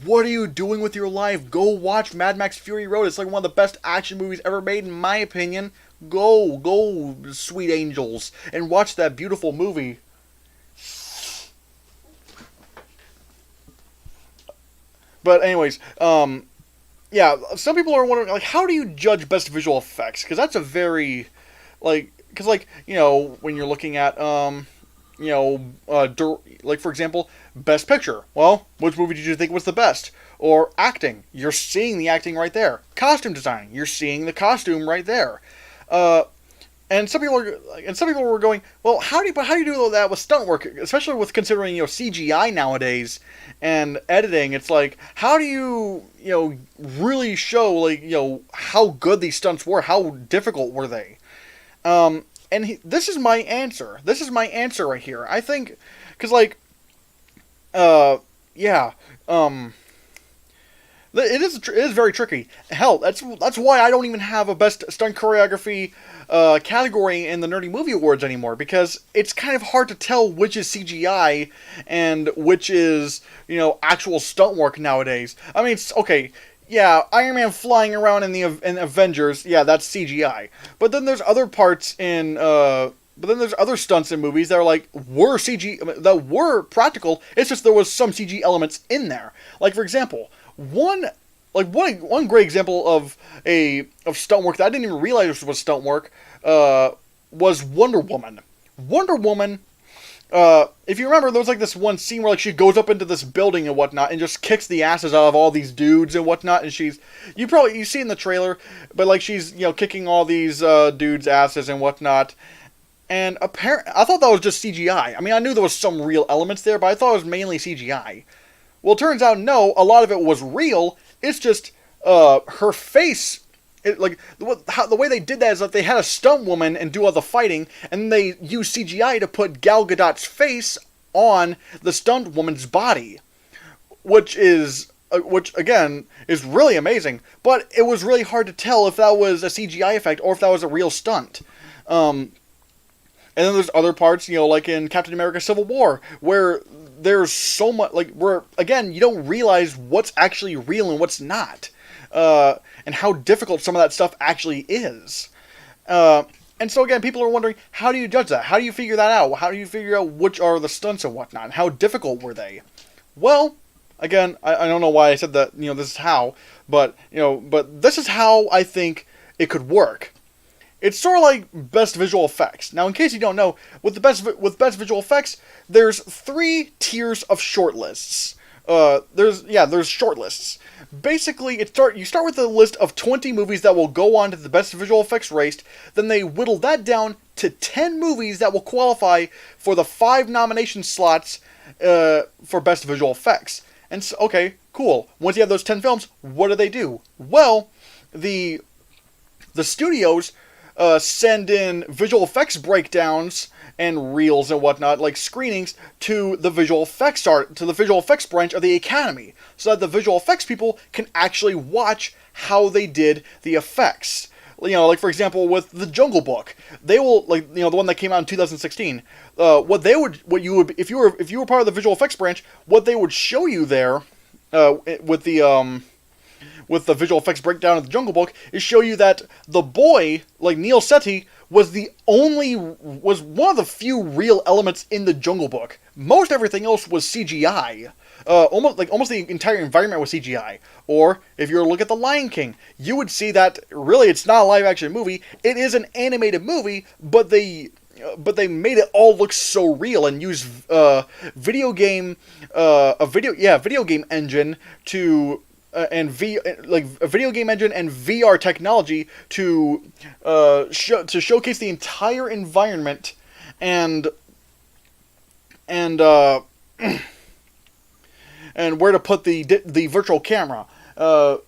what are you doing with your life? Go watch Mad Max Fury Road. It's like one of the best action movies ever made, in my opinion. Go, sweet angels, and watch that beautiful movie. But anyways, yeah, some people are wondering, like, how do you judge best visual effects? Because that's a very, like, when you're looking at, like, for example, best picture. Well, which movie did you think was the best? Or acting. You're seeing the acting right there. Costume design. You're seeing the costume right there. And some people were going, well, how do you do that with stunt work, especially with considering CGI nowadays and editing? It's like, how do you really show, like, how good these stunts were? How difficult were they? This is my answer. This is my answer right here. I think, because, like, yeah, It is very tricky. Hell, that's why I don't even have a best stunt choreography category in the Nerdy Movie Awards anymore, because it's kind of hard to tell which is CGI and which is actual stunt work nowadays. I mean, okay, yeah, Iron Man flying around in Avengers, yeah, that's CGI. But then there's other parts in but then there's other stunts in movies that were CG, that were practical. It's just there was some CG elements in there. Like, for example, one great example of stunt work that I didn't even realize was stunt work was Wonder Woman. Wonder Woman. If you remember, there was this one scene where she goes up into this building and whatnot and just kicks the asses out of all these dudes and whatnot, and you see in the trailer, but she's kicking all these dudes' asses and whatnot. And I thought that was just CGI. I mean, I knew there was some real elements there, but I thought it was mainly CGI. Well, it turns out no, a lot of it was real. It's just her face. The way they did that is that they had a stunt woman and do all the fighting, and they used CGI to put Gal Gadot's face on the stunt woman's body, which again is really amazing. But it was really hard to tell if that was a CGI effect or if that was a real stunt. And then there's other parts, like in Captain America: Civil War, where there's so much, where again you don't realize what's actually real and what's not. And how difficult some of that stuff actually is. And so again, people are wondering, how do you judge that? How do you figure that out? How do you figure out which are the stunts and whatnot? And how difficult were they? Well, again, I don't know why I said that, this is how, but this is how I think it could work. It's sort of like best visual effects. Now, in case you don't know, with best visual effects, there's 3 tiers of shortlists. There's shortlists. Basically, you start with a list of 20 movies that will go on to the best visual effects race. Then they whittle that down to 10 movies that will qualify for the 5 nomination slots for best visual effects. And so, okay, cool. Once you have those 10 films, what do? Well, the studios send in visual effects breakdowns and reels and whatnot, like screenings, to the visual effects branch of the Academy, so that the visual effects people can actually watch how they did the effects. For example, with The Jungle Book, they will, the one that came out in 2016. If you were part of the visual effects branch, what they would show you there, with the visual effects breakdown of The Jungle Book, is show you that the boy, Neil Setti, was one of the few real elements in The Jungle Book. Most everything else was CGI. Almost the entire environment was CGI. Or, if you were to look at The Lion King, you would see that, really, it's not a live-action movie. It is an animated movie, but they made it all look so real and used video game engine to... a video game engine and VR technology to showcase the entire environment and where to put the virtual camera. What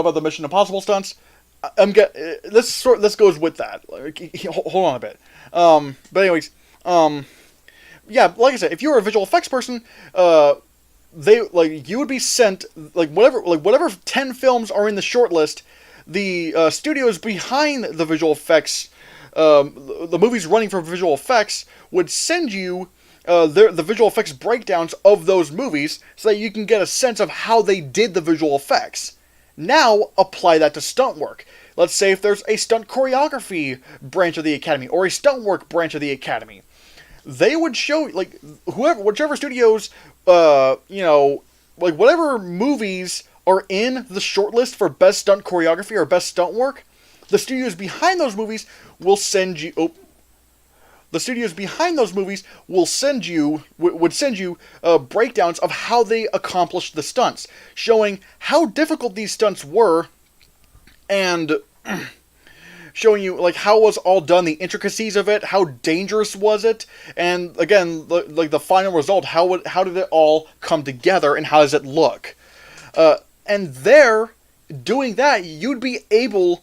about the Mission Impossible stunts? This goes with that. Hold on a bit. But anyways, yeah, like I said, if you were a visual effects person, you would be sent whatever 10 films are in the shortlist. The studios behind the visual effects, the movies running for visual effects, would send you the visual effects breakdowns of those movies, so that you can get a sense of how they did the visual effects. Now apply that to stunt work. Let's say if there's a stunt choreography branch of the Academy or a stunt work branch of the Academy. They would show, whichever studios, whatever movies are in the shortlist for best stunt choreography or best stunt work, the studios behind those movies will send you, would send you breakdowns of how they accomplished the stunts, showing how difficult these stunts were, and showing you how it was all done, the intricacies of it, how dangerous was it, and again, the final result, how did it all come together, and how does it look? And there, doing that, you'd be able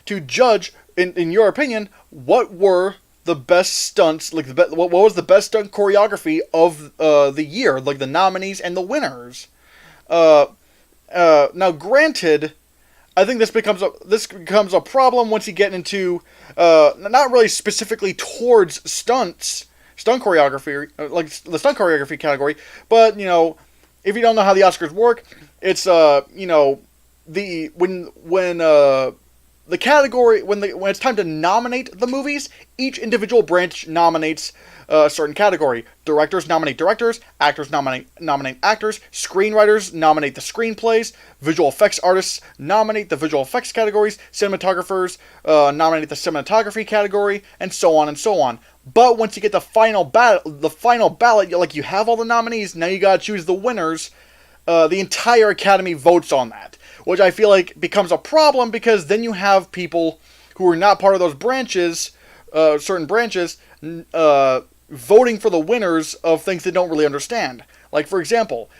to judge, in your opinion, what were the best stunts, what was the best stunt choreography of the year, the nominees and the winners. Now, granted, I think this becomes a problem once you get into not really specifically towards stunt choreography, like the stunt choreography category, but if you don't know how the Oscars work, it's the the category when it's time to nominate the movies, each individual branch nominates a certain category. Directors nominate directors, actors nominate actors, screenwriters nominate the screenplays, visual effects artists nominate the visual effects categories, cinematographers nominate the cinematography category, and so on and so on. But once you get the final ballot, you have all the nominees. Now you gotta choose the winners. The entire Academy votes on that, which I feel like becomes a problem because then you have people who are not part of those branches, certain branches, voting for the winners of things they don't really understand. Like, for example,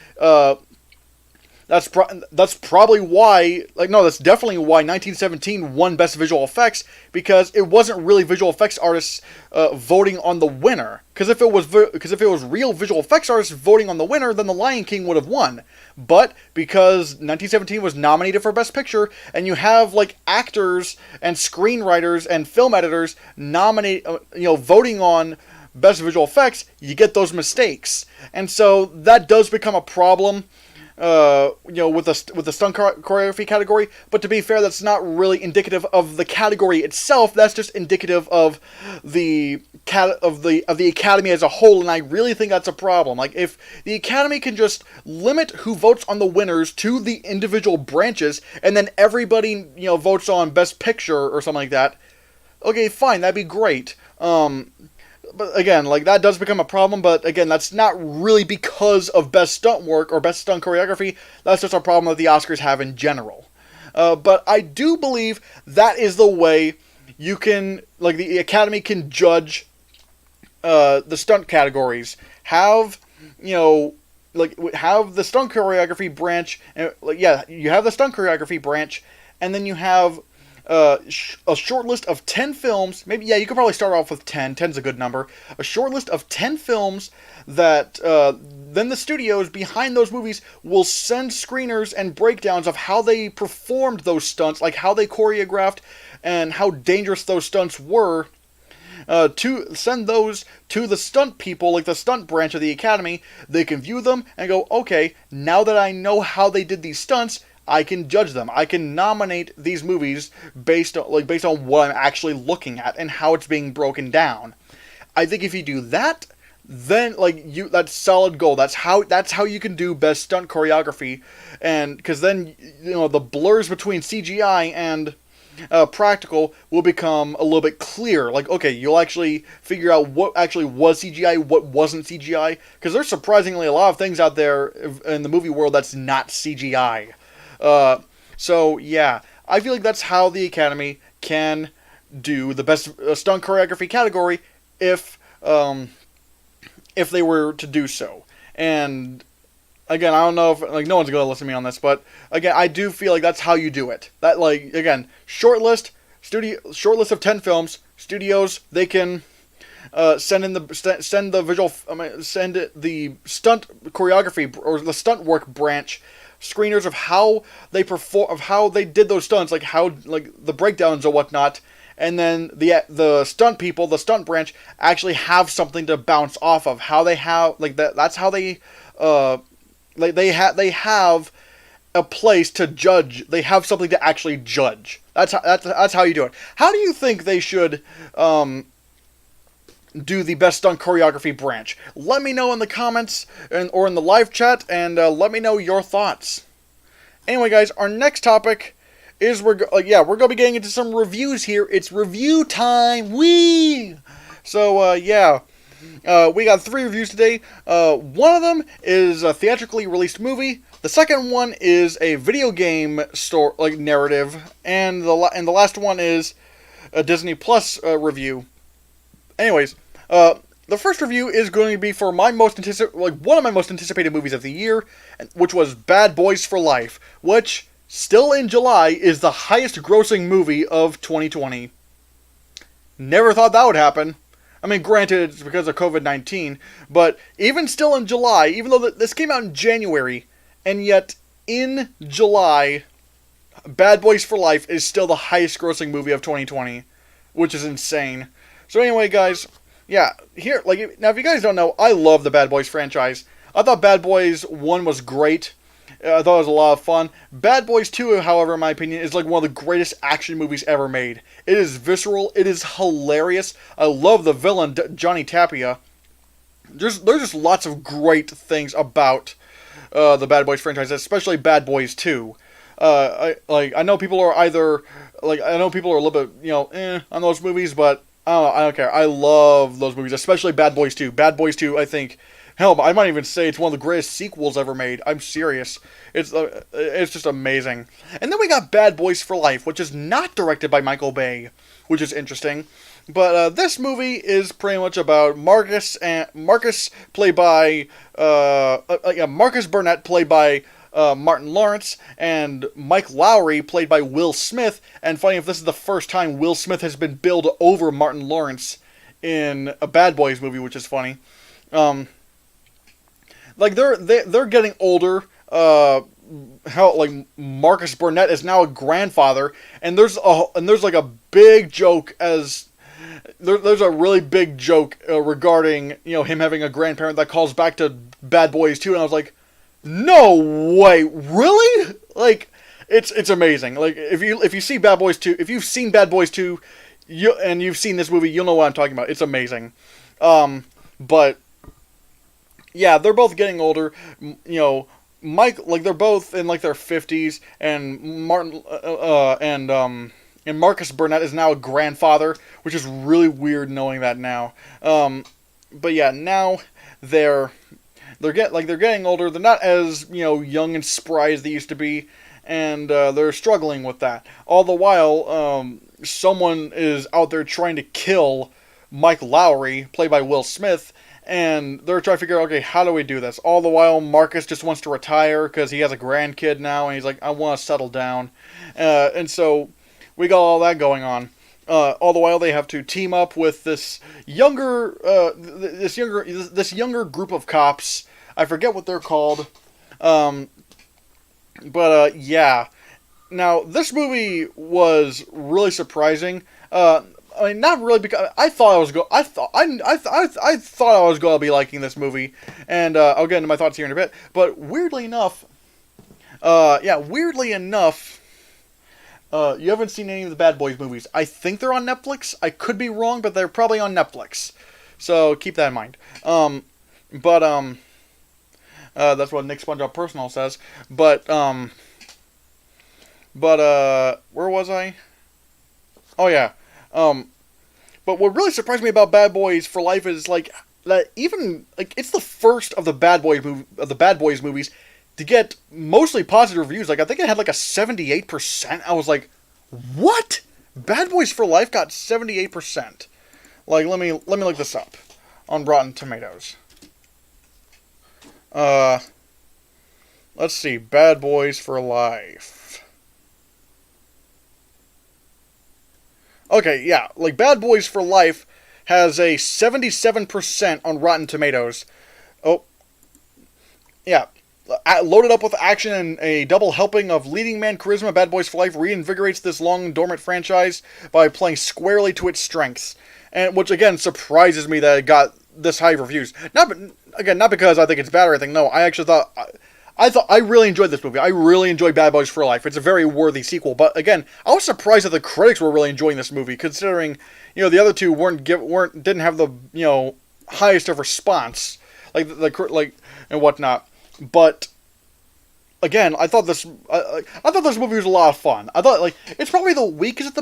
that's definitely why 1917 won Best Visual Effects, because it wasn't really visual effects artists voting on the winner. Because if it was real visual effects artists voting on the winner, then The Lion King would have won. But because 1917 was nominated for Best Picture, and you have actors and screenwriters and film editors voting on Best Visual Effects, you get those mistakes, and so that does become a problem. With the stunt choreography category, but to be fair, that's not really indicative of the category itself. That's just indicative of the Academy as a whole, and I really think that's a problem. Like, if the Academy can just limit who votes on the winners to the individual branches, and then everybody votes on Best Picture or something like that, okay, fine, that'd be great. But again, that does become a problem, but again, that's not really because of best stunt work or best stunt choreography. That's just a problem that the Oscars have in general. But I do believe that is the way you can, the Academy can judge the stunt categories. Have the stunt choreography branch, you have the stunt choreography branch, and then you have a short list of 10 films. Maybe, you could probably start off with 10. 10's a good number. A short list of 10 films that then the studios behind those movies will send screeners and breakdowns of how they performed those stunts, like how they choreographed and how dangerous those stunts were, to send those to the stunt people, like the stunt branch of the Academy. They can view them and go, okay, now that I know how they did these stunts, I can judge them. I can nominate these movies based on what I'm actually looking at and how it's being broken down. I think if you do that, then that's solid gold. That's how you can do best stunt choreography, and because then the blurs between CGI and practical will become a little bit clearer. Okay, you'll actually figure out what actually was CGI, what wasn't CGI, because there's surprisingly a lot of things out there in the movie world that's not CGI. So yeah, I feel like that's how the Academy can do the best stunt choreography category if they were to do so. And again, I don't know if no one's gonna listen to me on this, but again, I do feel like that's how you do it. That again, short list of 10 films. Studios, they can send the stunt choreography or the stunt work branch screeners of how they did those stunts, the breakdowns or whatnot, and then the stunt people, the stunt branch, actually have something to bounce off of. How they have that's how they they have a place to judge. They have something to actually judge. That's how you do it. How do you think they should do the best stunt choreography branch? Let me know in the comments or in the live chat, and let me know your thoughts. Anyway, guys, our next topic is we're gonna be getting into some reviews here. It's review time. Wee! So we got 3 reviews today. One of them is a theatrically released movie. The second one is a video game narrative, and the last one is a Disney Plus review. Anyways, the first review is going to be for one of my most anticipated movies of the year, which was Bad Boys for Life, which still in July is the highest grossing movie of 2020. Never thought that would happen. I mean, granted, it's because of COVID-19, but even still in July, even though this came out in January, and yet in July, Bad Boys for Life is still the highest grossing movie of 2020, which is insane. So anyway, guys, yeah, here, like, now if you guys don't know, I love the Bad Boys franchise. I thought Bad Boys 1 was great. I thought it was a lot of fun. Bad Boys 2, however, in my opinion, is like one of the greatest action movies ever made. It is visceral. It is hilarious. I love the villain, Johnny Tapia. There's just lots of great things about the Bad Boys franchise, especially Bad Boys 2. I know people are either, like, I know people are a little bit, on those movies, but I don't care. I love those movies, especially Bad Boys 2. Bad Boys 2, I think, hell, I might even say it's one of the greatest sequels ever made. I'm serious. It's just amazing. And then we got Bad Boys for Life, which is not directed by Michael Bay, which is interesting. But this movie is pretty much about Marcus, played by Marcus Burnett, played by Martin Lawrence, and Mike Lowry, played by Will Smith. And funny if this is the first time Will Smith has been billed over Martin Lawrence in a Bad Boys movie, which is funny. Like they're getting older. Marcus Burnett is now a grandfather, and there's like a big joke as. There's a really big joke regarding him having a grandparent that calls back to Bad Boys 2, and I was like, no way, really? Like, it's amazing. Like, if you see Bad Boys 2, if you've seen Bad Boys 2, and you've seen this movie, you'll know what I'm talking about. It's amazing. But yeah, they're both getting older. Mike, like, they're both in like their 50s, and and Marcus Burnett is now a grandfather, which is really weird knowing that now. But yeah, now they're getting older. They're not as young and spry as they used to be, and they're struggling with that. All the while, someone is out there trying to kill Mike Lowry, played by Will Smith, and they're trying to figure out, okay, how do we do this? All the while, Marcus just wants to retire because he has a grandkid now, and he's like, I want to settle down, and so. We got all that going on. All the while, they have to team up with this younger group of cops. I forget what they're called. Yeah. Now, this movie was really surprising. I mean, not really, because I thought I was going to be liking this movie, and I'll get into my thoughts here in a bit. But weirdly enough, you haven't seen any of the Bad Boys movies. I think they're on Netflix. I could be wrong, but they're probably on Netflix. So keep that in mind. That's what Nick SpongeBob Personal says. But where was I? Oh yeah. But what really surprised me about Bad Boys for Life is like that even like it's the first of the Bad Boys movies to get mostly positive reviews. Like, I think it had like a 78%. I was like, what? Bad Boys for Life got 78%. Like, let me look this up on Rotten Tomatoes. Let's see, Bad Boys for Life. Okay, yeah, like Bad Boys for Life has a 77% on Rotten Tomatoes. Oh, yeah. Loaded up with action and a double helping of leading man charisma, Bad Boys for Life reinvigorates this long dormant franchise by playing squarely to its strengths, and which again surprises me that it got this high reviews. Not because I think it's bad or anything. No, I actually thought I really enjoyed this movie. I really enjoyed Bad Boys for Life. It's a very worthy sequel. But again, I was surprised that the critics were really enjoying this movie, considering the other two didn't have the highest of response like and whatnot. But again, I thought this movie was a lot of fun. I thought like it's probably the weakest of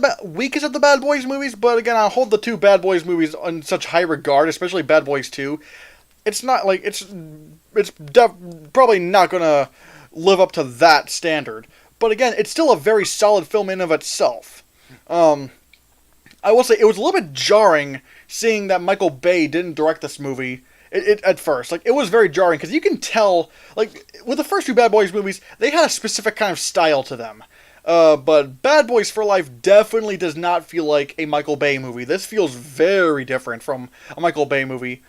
the Bad Boys movies. But again, I hold the two Bad Boys movies in such high regard, especially Bad Boys 2. It's not like it's probably not gonna live up to that standard. But again, it's still a very solid film in of itself. I will say it was a little bit jarring seeing that Michael Bay didn't direct this movie. It at first, like, it was very jarring, because you can tell, like, with the first two Bad Boys movies, they had a specific kind of style to them. But Bad Boys for Life definitely does not feel like a Michael Bay movie. This feels very different from a Michael Bay movie.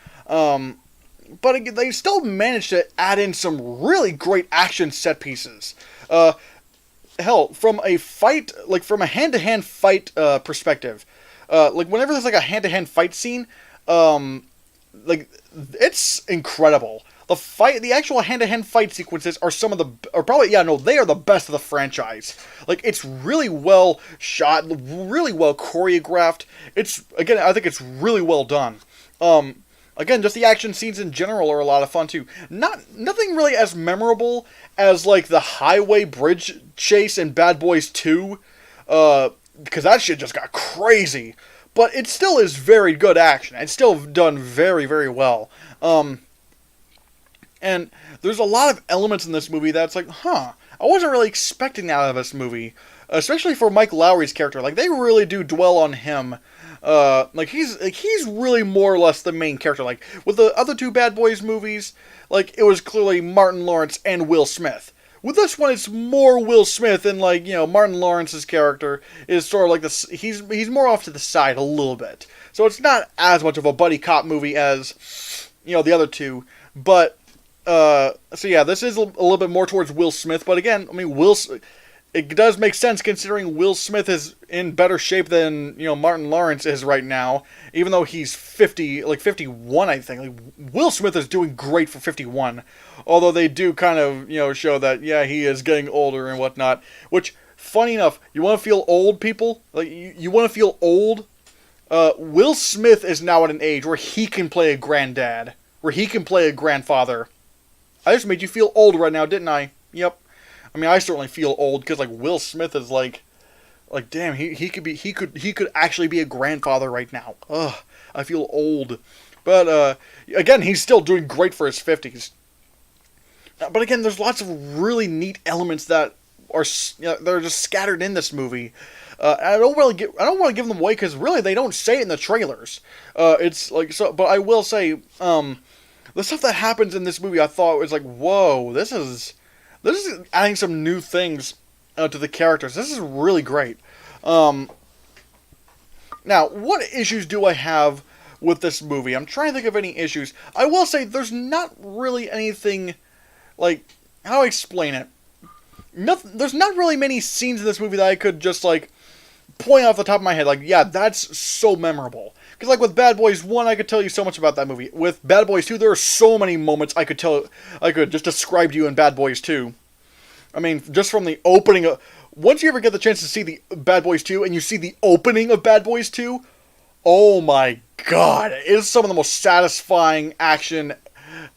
But they still managed to add in some really great action set pieces. Hell, from a fight, like from a hand-to-hand fight perspective, like whenever there's like a hand-to-hand fight scene, like it's incredible. The actual hand-to-hand fight sequences are they are the best of the franchise. Like, it's really well shot, really well choreographed. I think it's really well done. Again, just the action scenes in general are a lot of fun too. Nothing really as memorable as like the highway bridge chase in Bad Boys 2, because that shit just got crazy. But it still is very good action. It's still done very, very well. And there's a lot of elements in this movie that's like, I wasn't really expecting that out of this movie. Especially for Mike Lowry's character. Like, they really do dwell on him. He's really more or less the main character. Like, with the other two Bad Boys movies, like, it was clearly Martin Lawrence and Will Smith. With this one, it's more Will Smith, and, like, you know, Martin Lawrence's character is sort of like this. He's more off to the side a little bit. So it's not as much of a buddy cop movie as, you know, the other two. But, this is a little bit more towards Will Smith. But again, I mean, it does make sense considering Will Smith is in better shape than, you know, Martin Lawrence is right now. Even though he's 51, I think. Like, Will Smith is doing great for 51. Although they do kind of, you know, show that, yeah, he is getting older and whatnot. Which, funny enough, you want to feel old, people? Like, you want to feel old? Will Smith is now at an age where he can play a granddad. Where he can play a grandfather. I just made you feel old right now, didn't I? Yep. I mean, I certainly feel old because, like, Will Smith is like, damn, he could actually be a grandfather right now. Ugh, I feel old. But again, he's still doing great for his 50s. But again, there's lots of really neat elements that are they're just scattered in this movie. I don't want to give them away because really they don't say it in the trailers. It's like so, but I will say, the stuff that happens in this movie, I thought was like, whoa, this is adding some new things to the characters. This is really great. Now, what issues do I have with this movie? I'm trying to think of any issues. I will say there's not really anything, like, how do I explain it? There's not really many scenes in this movie that I could just, like, point off the top of my head. Like, yeah, that's so memorable. Because, like, with Bad Boys 1, I could tell you so much about that movie. With Bad Boys 2, there are so many moments I could just describe to you in Bad Boys 2. I mean, just from the opening of... Once you ever get the chance to see the Bad Boys 2, and you see the opening of Bad Boys 2, oh my god, it is some of the most satisfying action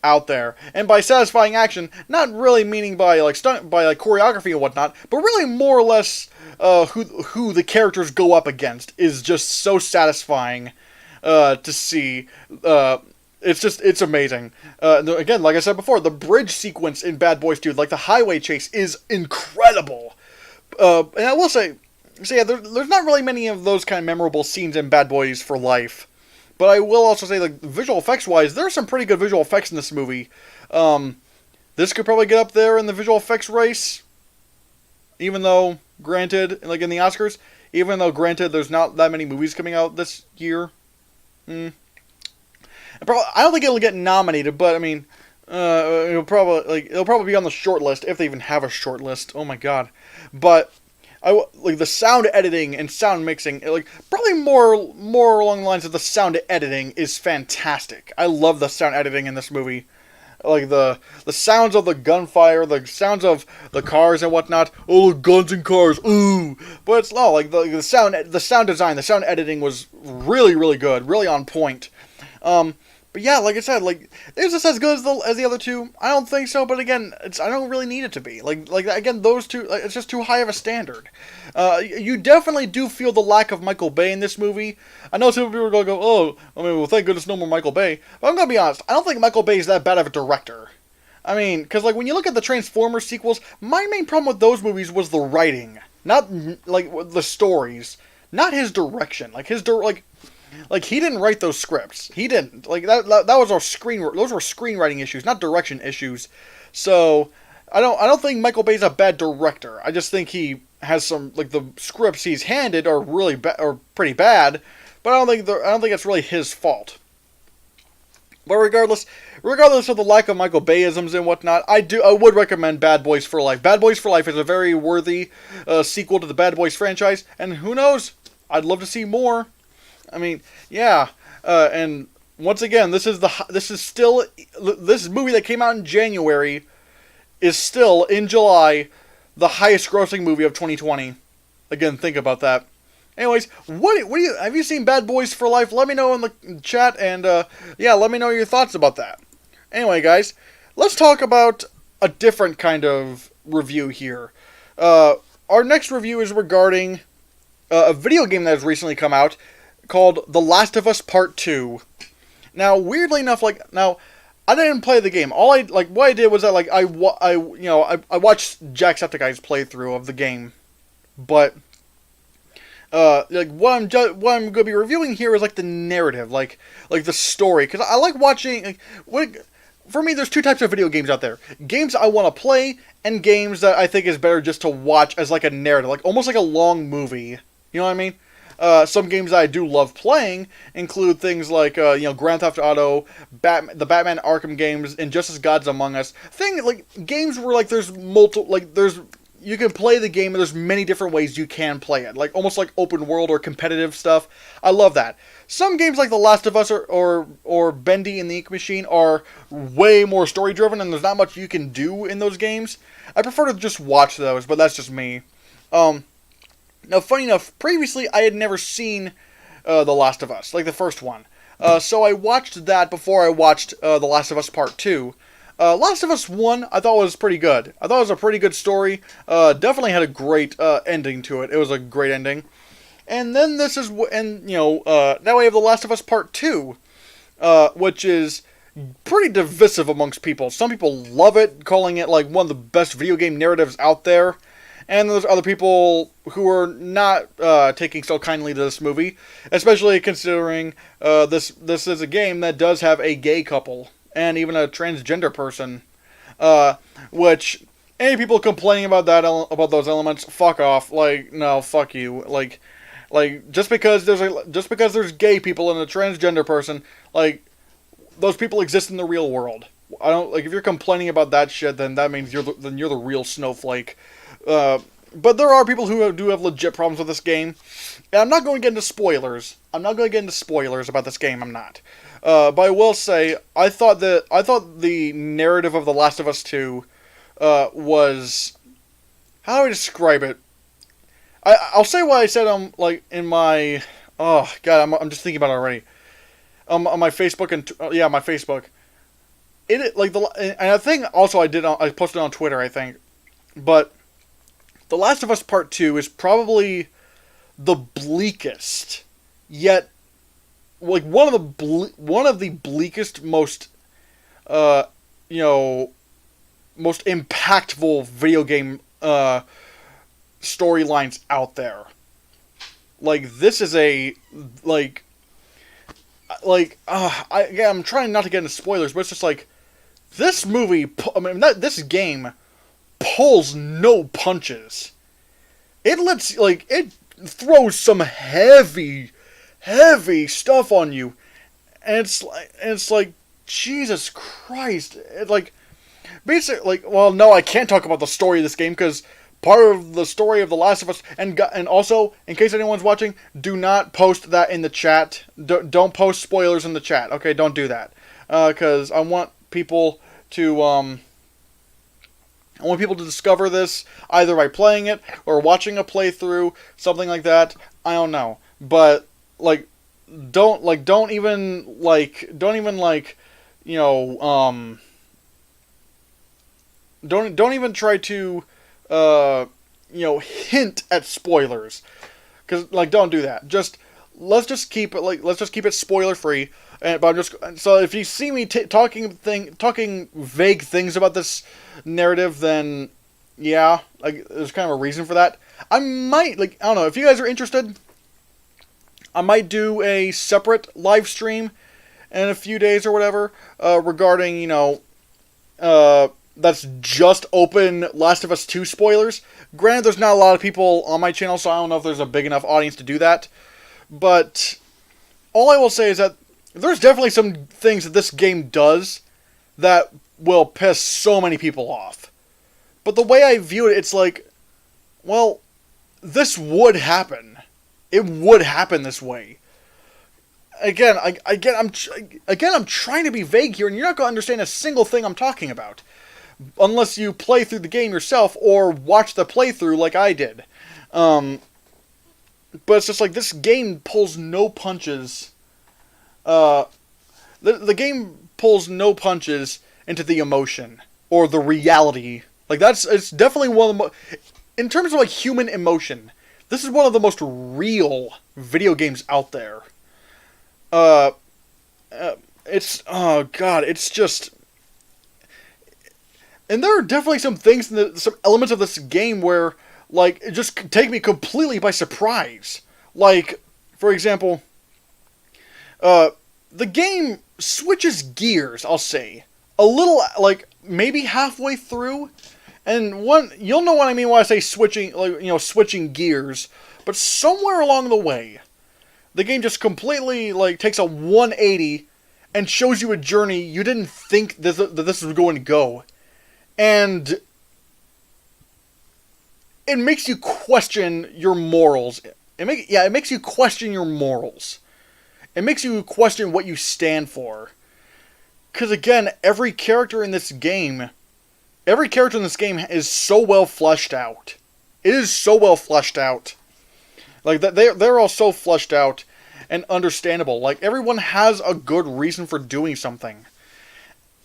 out there. And by satisfying action, not really meaning by, like, stunt, by, like, choreography and whatnot, but really more or less who the characters go up against is just so satisfying to see. It's amazing. Again, like I said before, the bridge sequence in Bad Boys 2, like the highway chase, is incredible. And I will say, so yeah, there's not really many of those kind of memorable scenes in Bad Boys for Life. But I will also say, like, visual effects wise, there are some pretty good visual effects in this movie. This could probably get up there in the visual effects race. Even though, granted, like in the Oscars, there's not that many movies coming out this year. I don't think it'll get nominated, but I mean, it'll probably be on the short list if they even have a short list. Oh my god! But like the sound editing and sound mixing, like probably more along the lines of the sound editing is fantastic. I love the sound editing in this movie. Like the sounds of the gunfire, the sounds of the cars and whatnot. Oh, the guns and cars, ooh! But it's like the sound design, the sound editing was really, really good, really on point. But yeah, like I said, like, is this as good as the other two? I don't think so, but again, I don't really need it to be. Like again, those two, like, it's just too high of a standard. You definitely do feel the lack of Michael Bay in this movie. I know some people are going to go, oh, I mean, well, thank goodness no more Michael Bay. But I'm going to be honest, I don't think Michael Bay is that bad of a director. I mean, because, like, when you look at the Transformers sequels, my main problem with those movies was the writing. Not, like, the stories. Not his direction. Like, he didn't write those scripts. He didn't. Like, that was those were screenwriting issues, not direction issues. So, I don't think Michael Bay's a bad director. I just think he has some, like, the scripts he's handed are really are pretty bad, but I don't think it's really his fault. But regardless of the lack of Michael Bayisms and whatnot, I would recommend Bad Boys for Life. Bad Boys for Life is a very worthy sequel to the Bad Boys franchise, and who knows? I'd love to see more. I mean, yeah, and once again, this movie that came out in January is still in July the highest grossing movie of 2020. Again, think about that. Anyways, have you seen Bad Boys for Life? Let me know in the chat, and yeah, let me know your thoughts about that. Anyway, guys, let's talk about a different kind of review here. Our next review is regarding a video game that has recently come out called The Last of Us Part 2. Now, weirdly enough, I didn't play the game. What I did was that I watched Jacksepticeye's playthrough of the game, but what I'm gonna be reviewing here is the narrative, like the story, because I like watching. For me, there's two types of video games out there: games I want to play, and games that I think is better just to watch as a narrative, almost like a long movie. You know what I mean? Some games that I do love playing include things like Grand Theft Auto, the Batman Arkham games, Injustice: Gods Among Us. Games where there's multiple you can play the game and there's many different ways you can play it. Almost like open world or competitive stuff. I love that. Some games like The Last of Us or Bendy and the Ink Machine are way more story driven and there's not much you can do in those games. I prefer to just watch those, but that's just me. Now, funny enough, previously I had never seen The Last of Us, the first one. So I watched that before I watched The Last of Us Part 2. Last of Us 1, I thought was pretty good. I thought it was a pretty good story. Definitely had a great ending to it. It was a great ending. And then now we have The Last of Us Part 2, which is pretty divisive amongst people. Some people love it, calling it one of the best video game narratives out there. And there's other people who are not taking so kindly to this movie, especially considering this is a game that does have a gay couple. And even a transgender person, which any people complaining about about those elements, fuck off. No, fuck you. Just because there's gay people and a transgender person, those people exist in the real world. I don't if you're complaining about that shit, then that means you're the real snowflake. But there are people who do have legit problems with this game, and I'm not going to get into spoilers. about this game. I'm not. But I will say, I thought the narrative of The Last of Us 2 was, how do I describe it? I'll say what I said in my, oh god, I'm just thinking about it already. On my Facebook my Facebook. And I think also I posted it on Twitter, I think, but The Last of Us Part 2 is probably the bleakest, yet one of the bleakest, most most impactful video game storylines out there. This is I'm trying not to get into spoilers, but it's just this movie. This game pulls no punches. It throws some heavy stuff on you, and it's like Jesus Christ. Basically, well, no, I can't talk about the story of this game because part of the story of The Last of Us, and also, in case anyone's watching, do not post that in the chat. Don't post spoilers in the chat. Okay, don't do that, because I want people to discover this either by playing it or watching a playthrough, something like that. I don't know, but don't even try to hint at spoilers, because don't do that. Let's just keep it spoiler free. So if you see me talking vague things about this narrative, then yeah, there's kind of a reason for that. I might I don't know if you guys are interested. I might do a separate live stream in a few days or whatever regarding that's just open Last of Us 2 spoilers. Granted, there's not a lot of people on my channel, so I don't know if there's a big enough audience to do that. But all I will say is that there's definitely some things that this game does that will piss so many people off. But the way I view it, it's like, well, this would happen. It would happen this way. Again, I'm trying to be vague here, and you're not going to understand a single thing I'm talking about. Unless you play through the game yourself, or watch the playthrough like I did. But it's just like, this game pulls no punches. The game pulls no punches into the emotion, or the reality. Like, it's definitely one of the in terms of, like, human emotion, this is one of the most real video games out there. Oh god, it's just... And there are definitely some things, some elements of this game where, like, it just take me completely by surprise. Like, for example, the game switches gears, I'll say. A little, like, maybe halfway through. And you'll know what I mean when I say switching, like, switching gears. But somewhere along the way, the game just completely, like, takes a 180 and shows you a journey you didn't think that this was going to go. And it makes you question your morals. It makes you question your morals. It makes you question what you stand for. Because again, every character in this game is so well fleshed out. It is so well fleshed out. Like, they're all so fleshed out and understandable. Like, everyone has a good reason for doing something.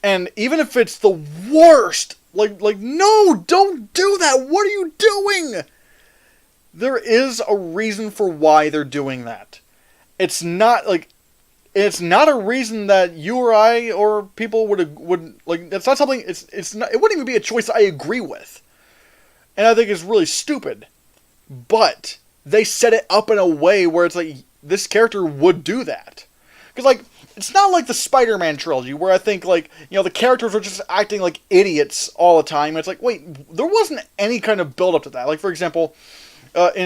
And even if it's the worst, like, no, don't do that! What are you doing? There is a reason for why they're doing that. It's not a reason that you or I or people would like. It's not something. It's not. It wouldn't even be a choice I agree with, and I think it's really stupid. But they set it up in a way where it's like, this character would do that, because, like, it's not like the Spider-Man trilogy where I think, like, the characters are just acting like idiots all the time. It's like, wait, there wasn't any kind of build up to that. Like, for example, what's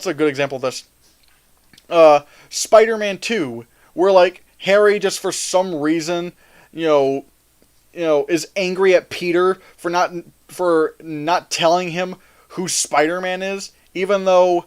a good example of this? Spider-Man 2, where, like, Harry just for some reason, is angry at Peter for not telling him who Spider-Man is, even though,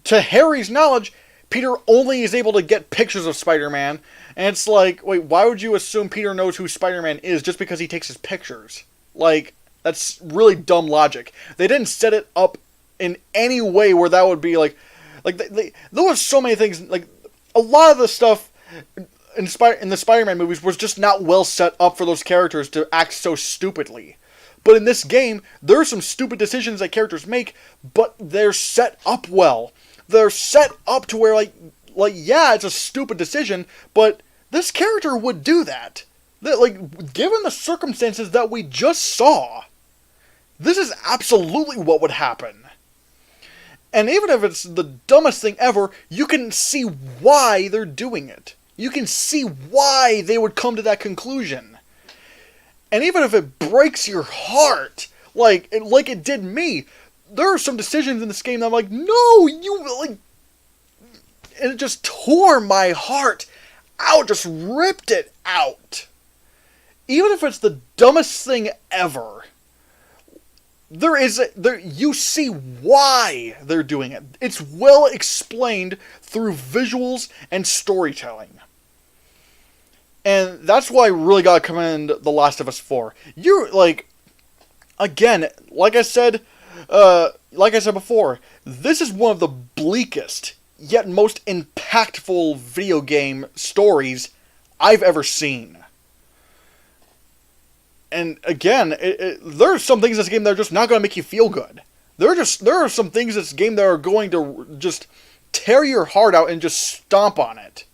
to Harry's knowledge, Peter only is able to get pictures of Spider-Man, and it's like, wait, why would you assume Peter knows who Spider-Man is just because he takes his pictures? Like, that's really dumb logic. They didn't set it up in any way where that would be like there was so many things, like, a lot of the stuff in the Spider-Man movies was just not well set up for those characters to act so stupidly. But in this game, there are some stupid decisions that characters make, but they're set up well. They're set up to where, like, yeah, it's a stupid decision, but this character would do that. Like, given the circumstances that we just saw, this is absolutely what would happen. And even if it's the dumbest thing ever, you can see why they're doing it. You can see why they would come to that conclusion. And even if it breaks your heart, like it did me, there are some decisions in this game that I'm like, no, and it just tore my heart out, just ripped it out. Even if it's the dumbest thing ever, you see why they're doing it. It's well explained through visuals and storytelling. And that's why I really gotta commend The Last of Us 4. Again, like I said before, this is one of the bleakest, yet most impactful video game stories I've ever seen. And again, there are some things in this game that are just not going to make you feel good. There are some things in this game that are going to just tear your heart out and just stomp on it.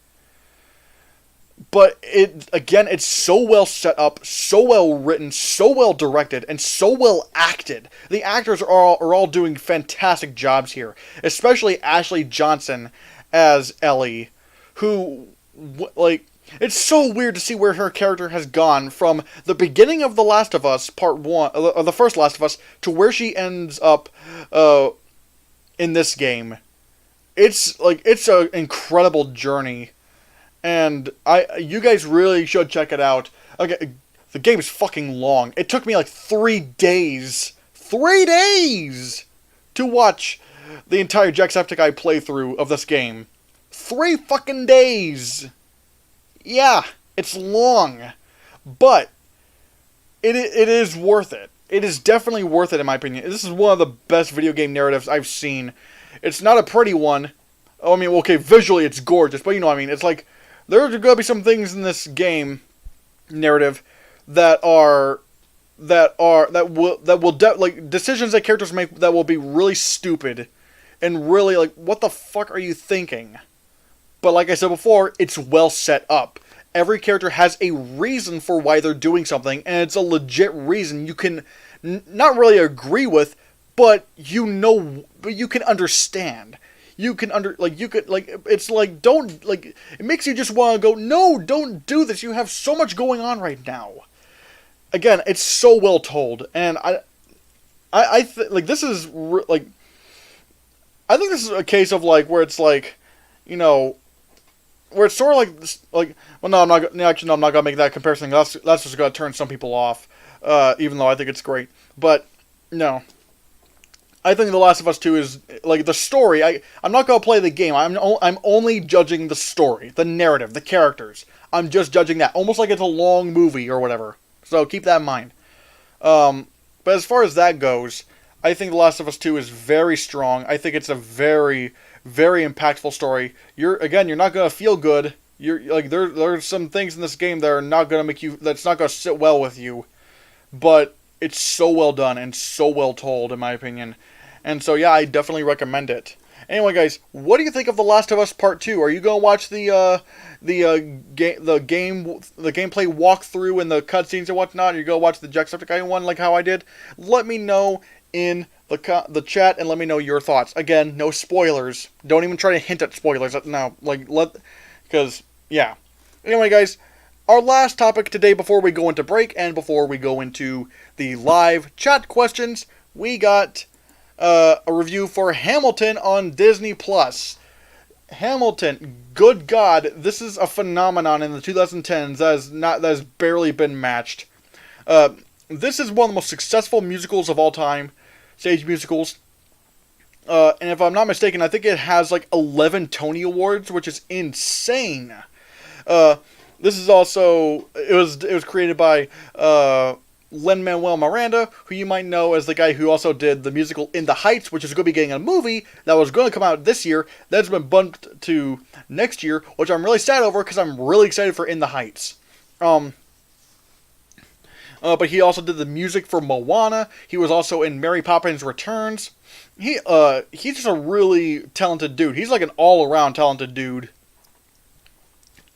But it's so well set up, so well written, so well directed, and so well acted. The actors are all doing fantastic jobs here, especially Ashley Johnson as Ellie, who, like, it's so weird to see where her character has gone from the beginning of The Last of Us Part 1, or the first Last of Us, to where she ends up in this game. It's an incredible journey and you guys really should check it out. Okay, the game is fucking long. It took me like 3 days. 3 days! To watch the entire Jacksepticeye playthrough of this game. 3 fucking days! Yeah, it's long. But, it is worth it. It is definitely worth it in my opinion. This is one of the best video game narratives I've seen. It's not a pretty one. I mean, okay, visually it's gorgeous, but you know what I mean. It's like, there's gonna be some things in this game narrative that decisions that characters make that will be really stupid and really like, what the fuck are you thinking? But like I said before, it's well set up. Every character has a reason for why they're doing something, and it's a legit reason you can not really agree with, but but you can understand. It's like, don't, like, it makes you just want to go, no, don't do this, you have so much going on right now. Again, it's so well told, and I think this is, like, I think this is a case of, like, where it's like, you know, where it's sort of like, well, no, I'm not gonna make that comparison, that's just gonna turn some people off, even though I think it's great, but, no. I think The Last of Us 2 is, like, the story, I'm not going to play the game, I'm only judging the story, the narrative, the characters. I'm just judging that, almost like it's a long movie or whatever. So keep that in mind. But as far as that goes, I think The Last of Us 2 is very strong. I think it's a very, very impactful story. You're not going to feel good. You're, like, there's some things in this game that are not going to make you, that's not going to sit well with you. But it's so well done and so well told, in my opinion. And so, yeah, I definitely recommend it. Anyway, guys, what do you think of The Last of Us Part 2? Are you going to watch the gameplay walkthrough and the cutscenes and whatnot? Are you going to watch the Jacksepticeye one like how I did? Let me know in the chat and let me know your thoughts. Again, no spoilers. Don't even try to hint at spoilers. No, because, yeah. Anyway, guys, our last topic today before we go into break and before we go into the live chat questions, we got a review for Hamilton on Disney+. Hamilton, good God, this is a phenomenon in the 2010s that has barely been matched. This is one of the most successful musicals of all time, stage musicals. And if I'm not mistaken, I think it has like 11 Tony Awards, which is insane. This is also, it was created by Lin-Manuel Miranda, who you might know as the guy who also did the musical In the Heights, which is going to be getting a movie that was going to come out this year, that's been bumped to next year, which I'm really sad over because I'm really excited for In the Heights. But he also did the music for Moana. He was also in Mary Poppins Returns. He's just a really talented dude. He's like an all-around talented dude.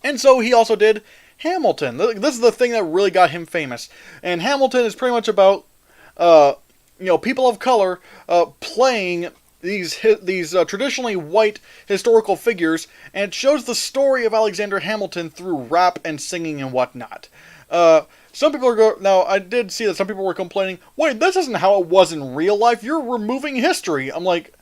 And so he also did Hamilton. This is the thing that really got him famous. And Hamilton is pretty much about, people of color playing these traditionally white historical figures, and it shows the story of Alexander Hamilton through rap and singing and whatnot. Some people now I did see that some people were complaining, wait, this isn't how it was in real life, you're removing history. I'm like,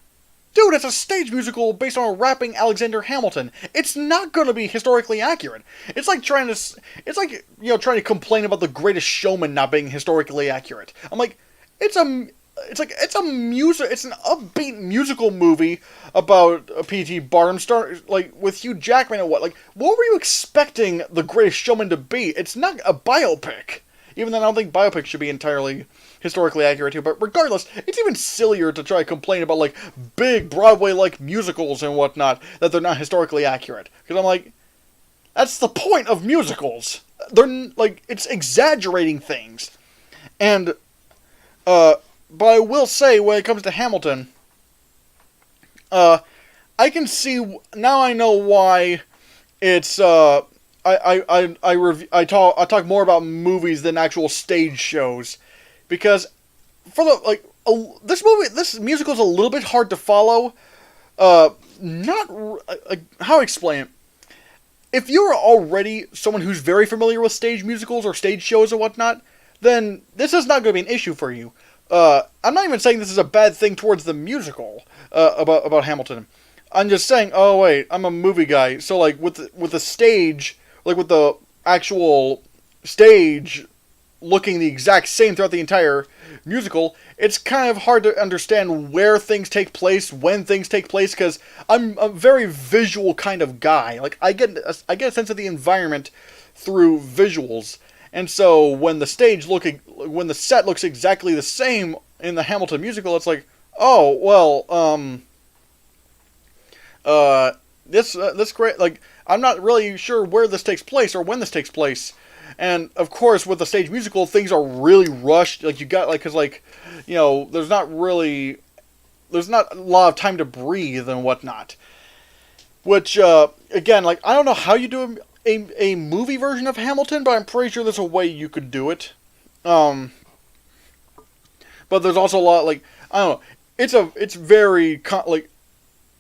dude, it's a stage musical based on rapping Alexander Hamilton. It's not going to be historically accurate. It's like trying to complain about The Greatest Showman not being historically accurate. I'm like, it's an upbeat musical movie about P.T. Barnum, with Hugh Jackman and what were you expecting The Greatest Showman to be? It's not a biopic. Even though I don't think biopics should be entirely historically accurate too, but regardless, it's even sillier to try to complain about, big Broadway-like musicals and whatnot, that they're not historically accurate. Because I'm like, that's the point of musicals. They're, it's exaggerating things. And, but I will say, when it comes to Hamilton, I can see, now I know why it's, I talk more about movies than actual stage shows, because for this musical is a little bit hard to follow. How to explain it? If you're already someone who's very familiar with stage musicals or stage shows or whatnot, then this is not going to be an issue for you. I'm not even saying this is a bad thing towards the musical about Hamilton. I'm just saying, oh wait, I'm a movie guy. So like with the stage, like with the actual stage looking the exact same throughout the entire musical, it's kind of hard to understand where things take place, when things take place, because I'm a very visual kind of guy. Like I get a sense of the environment through visuals, and so when the set looks exactly the same in the Hamilton musical, it's like, oh well, this great, like, I'm not really sure where this takes place or when this takes place. And of course, with the stage musical, things are really rushed. Like you got like, cause like, there's not a lot of time to breathe and whatnot. Which again, like, I don't know how you do a movie version of Hamilton, but I'm pretty sure there's a way you could do it. Um, but there's also a lot, like, I don't know. It's very like,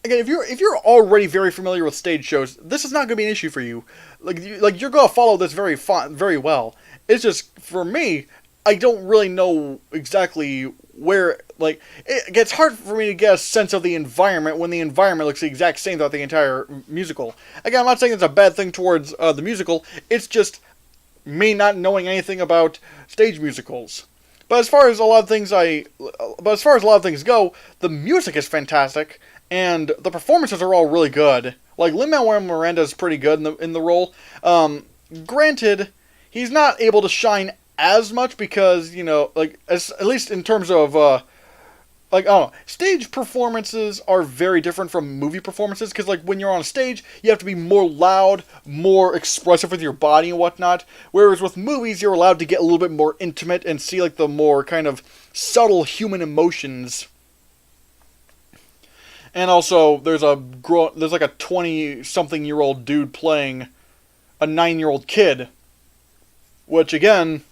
again, if you're already very familiar with stage shows, this is not going to be an issue for you. Like you're going to follow this very well. It's just for me, I don't really know exactly where. Like it gets hard for me to get a sense of the environment when the environment looks the exact same throughout the entire musical. Again, I'm not saying it's a bad thing towards the musical. It's just me not knowing anything about stage musicals. But as far as a lot of things go, the music is fantastic, and the performances are all really good. Like Lin-Manuel Miranda is pretty good in the role. Granted, he's not able to shine as much because at least in terms of like, I don't know, stage performances are very different from movie performances, because, like, when you're on stage, you have to be more loud, more expressive with your body and whatnot, whereas with movies, you're allowed to get a little bit more intimate and see, like, the more kind of subtle human emotions. And also, there's like a 20-something-year-old dude playing a 9-year-old kid, which, again,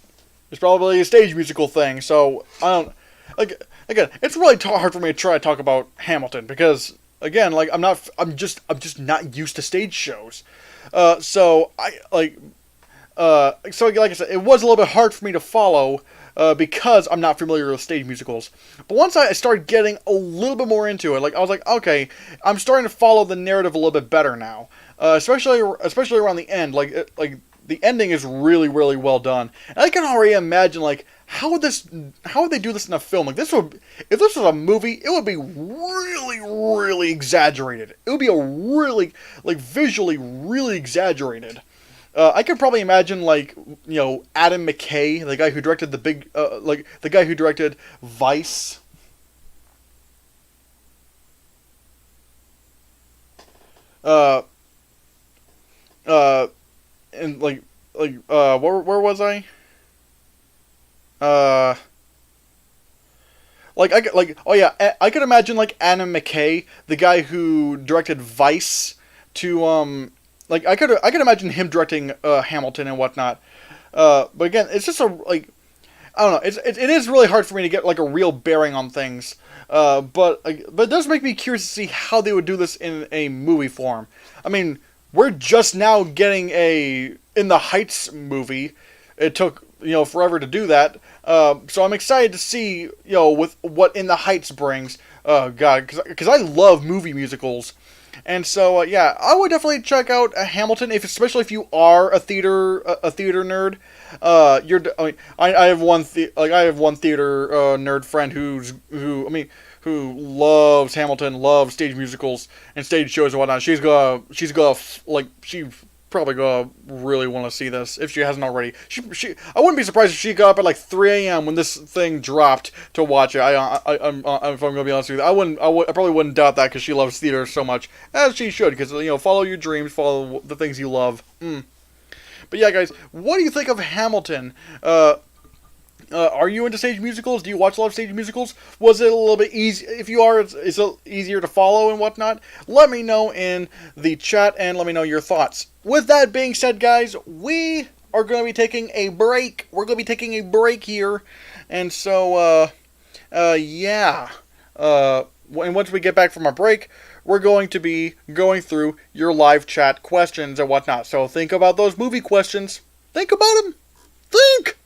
is probably a stage musical thing, so, I don't, like, again, it's really hard for me to try to talk about Hamilton because, again, like I'm just not used to stage shows. So like I said, it was a little bit hard for me to follow because I'm not familiar with stage musicals. But once I started getting a little bit more into it, like I was like, okay, I'm starting to follow the narrative a little bit better now. Especially around the end, like the ending is really well done, and I can already imagine like how would they do this in a film? Like if this was a movie, it would be really exaggerated. It would be a really like visually really exaggerated. I could probably imagine like Adam McKay, the guy who directed the guy who directed Vice. Uh, uh, and where was I? Uh, oh yeah, I could imagine like Adam McKay, the guy who directed Vice, to I could imagine him directing Hamilton and whatnot. But again, it's just I don't know. It is really hard for me to get like a real bearing on things. But it does make me curious to see how they would do this in a movie form. I mean, we're just now getting a In the Heights movie. It took forever to do that. So I'm excited to see with what In the Heights brings. Oh god, because I love movie musicals. And so yeah, I would definitely check out Hamilton, especially if you are a theater nerd. I have I have one theater nerd friend who loves Hamilton, loves stage musicals and stage shows and whatnot. She probably gonna really want to see this if she hasn't already. I wouldn't be surprised if she got up at like 3 a.m. when this thing dropped to watch it. If I'm gonna be honest with you, I probably wouldn't doubt that because she loves theater so much, as she should. Because follow your dreams, follow the things you love. But yeah, guys, what do you think of Hamilton? Are you into stage musicals? Do you watch a lot of stage musicals? Was it a little bit easy? If you are, it's easier to follow and whatnot. Let me know in the chat and let me know your thoughts. With that being said, guys, we are going to be taking a break. We're going to be taking a break here. And so, yeah. And once we get back from our break, we're going to be going through your live chat questions and whatnot. So think about those movie questions. Think about them. Think.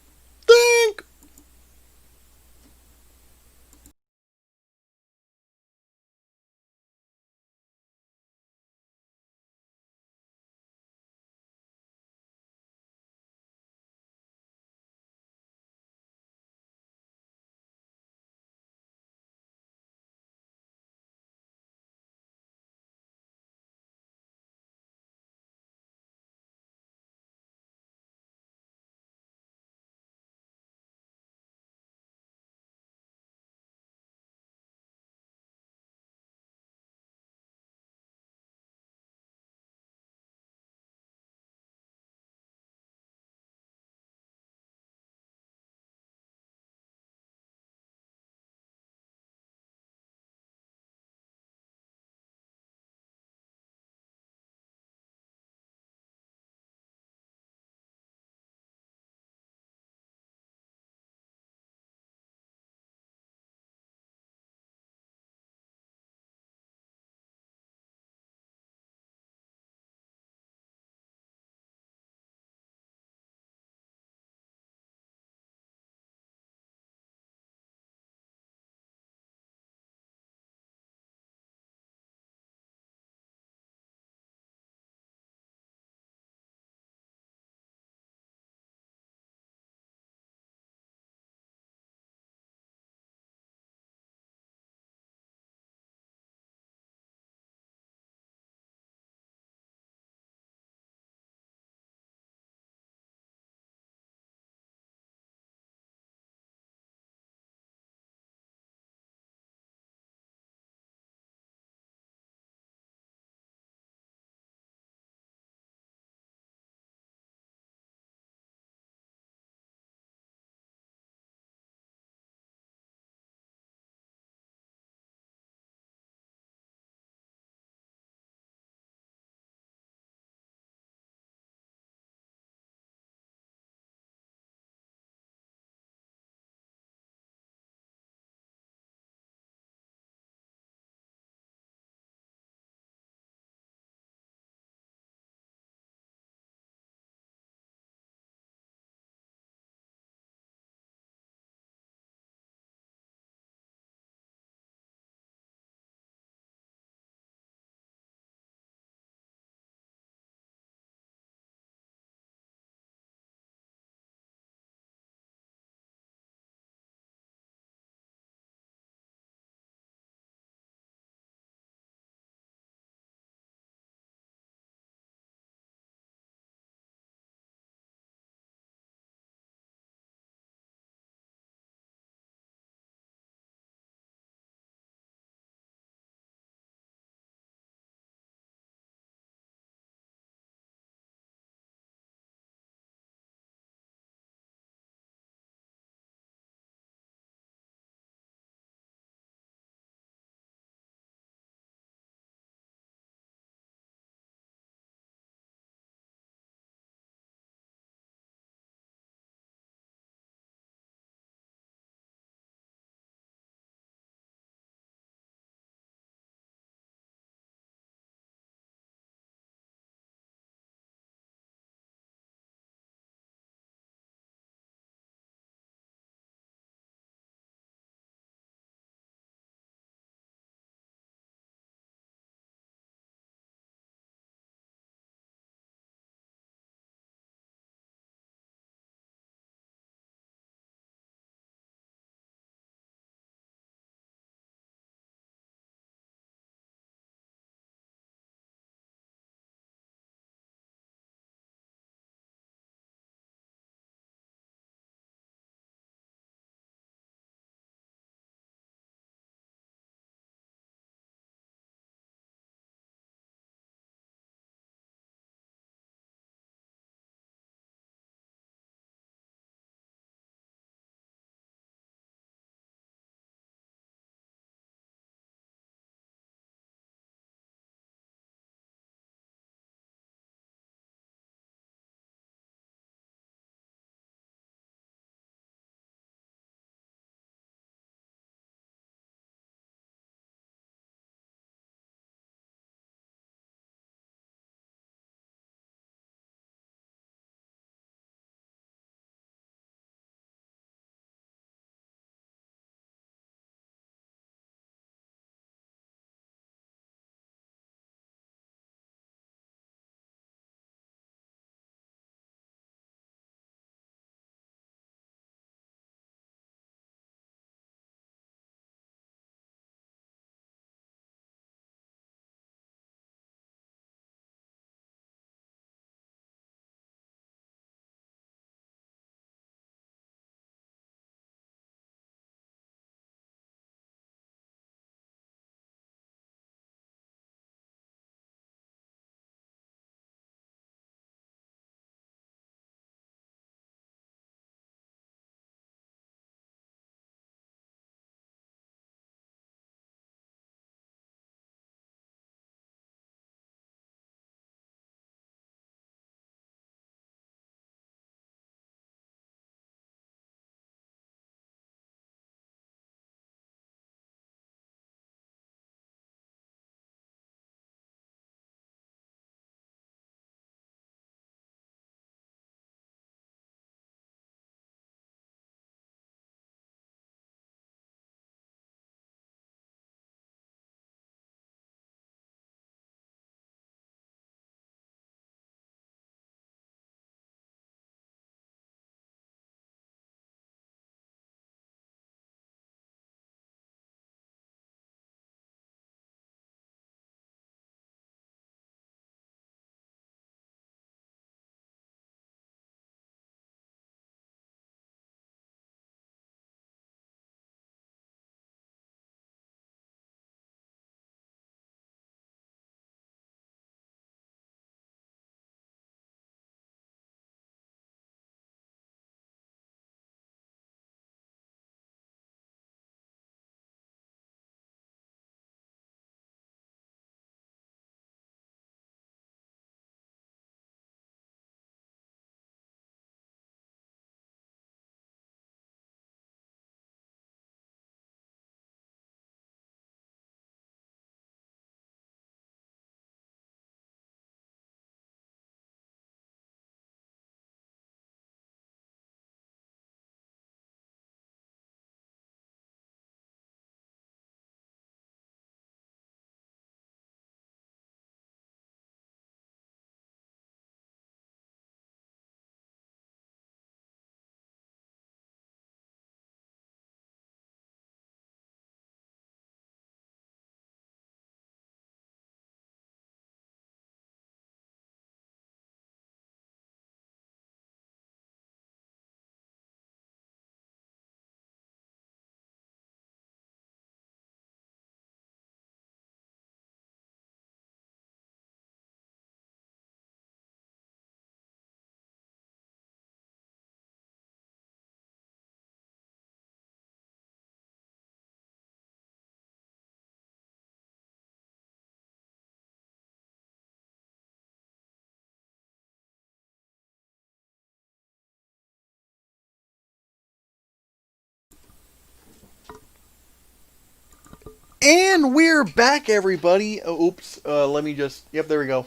And we're back, everybody. Oh, oops. Let me just... Yep, there we go.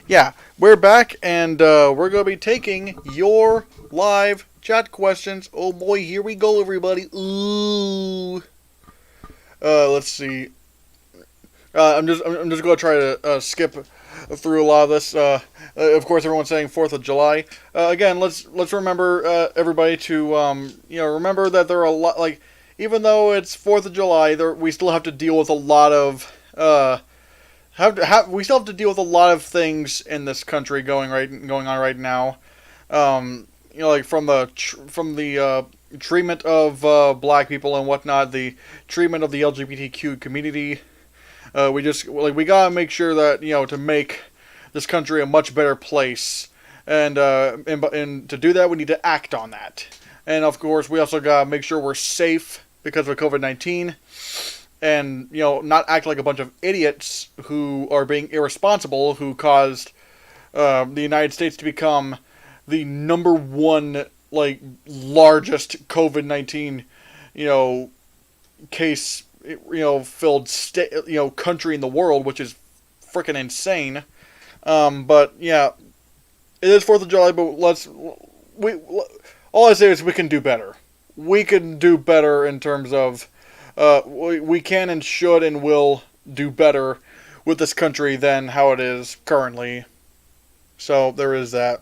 Yeah, we're back, and we're going to be taking your live chat questions. Oh boy, here we go, everybody. Ooh. Let's see. I'm just going to try to skip through a lot of this. Of course, everyone's saying 4th of July. Again, let's remember everybody to remember that there are a lot, like, even though it's 4th of July, we still have to deal with a lot of we still have to deal with a lot of things in this country going on right now. Like from the treatment of black people and whatnot, the treatment of the LGBTQ community. We gotta make sure that to make this country a much better place, and to do that we need to act on that. And of course we also gotta make sure we're safe because of COVID-19, and not act like a bunch of idiots who are being irresponsible, who caused the United States to become the #1 largest COVID-19 case filled country in the world, which is freaking insane. But yeah, it is 4th of July, but all I say is we can do better. We can do better in terms of we can and should and will do better with this country than how it is currently. So there is that.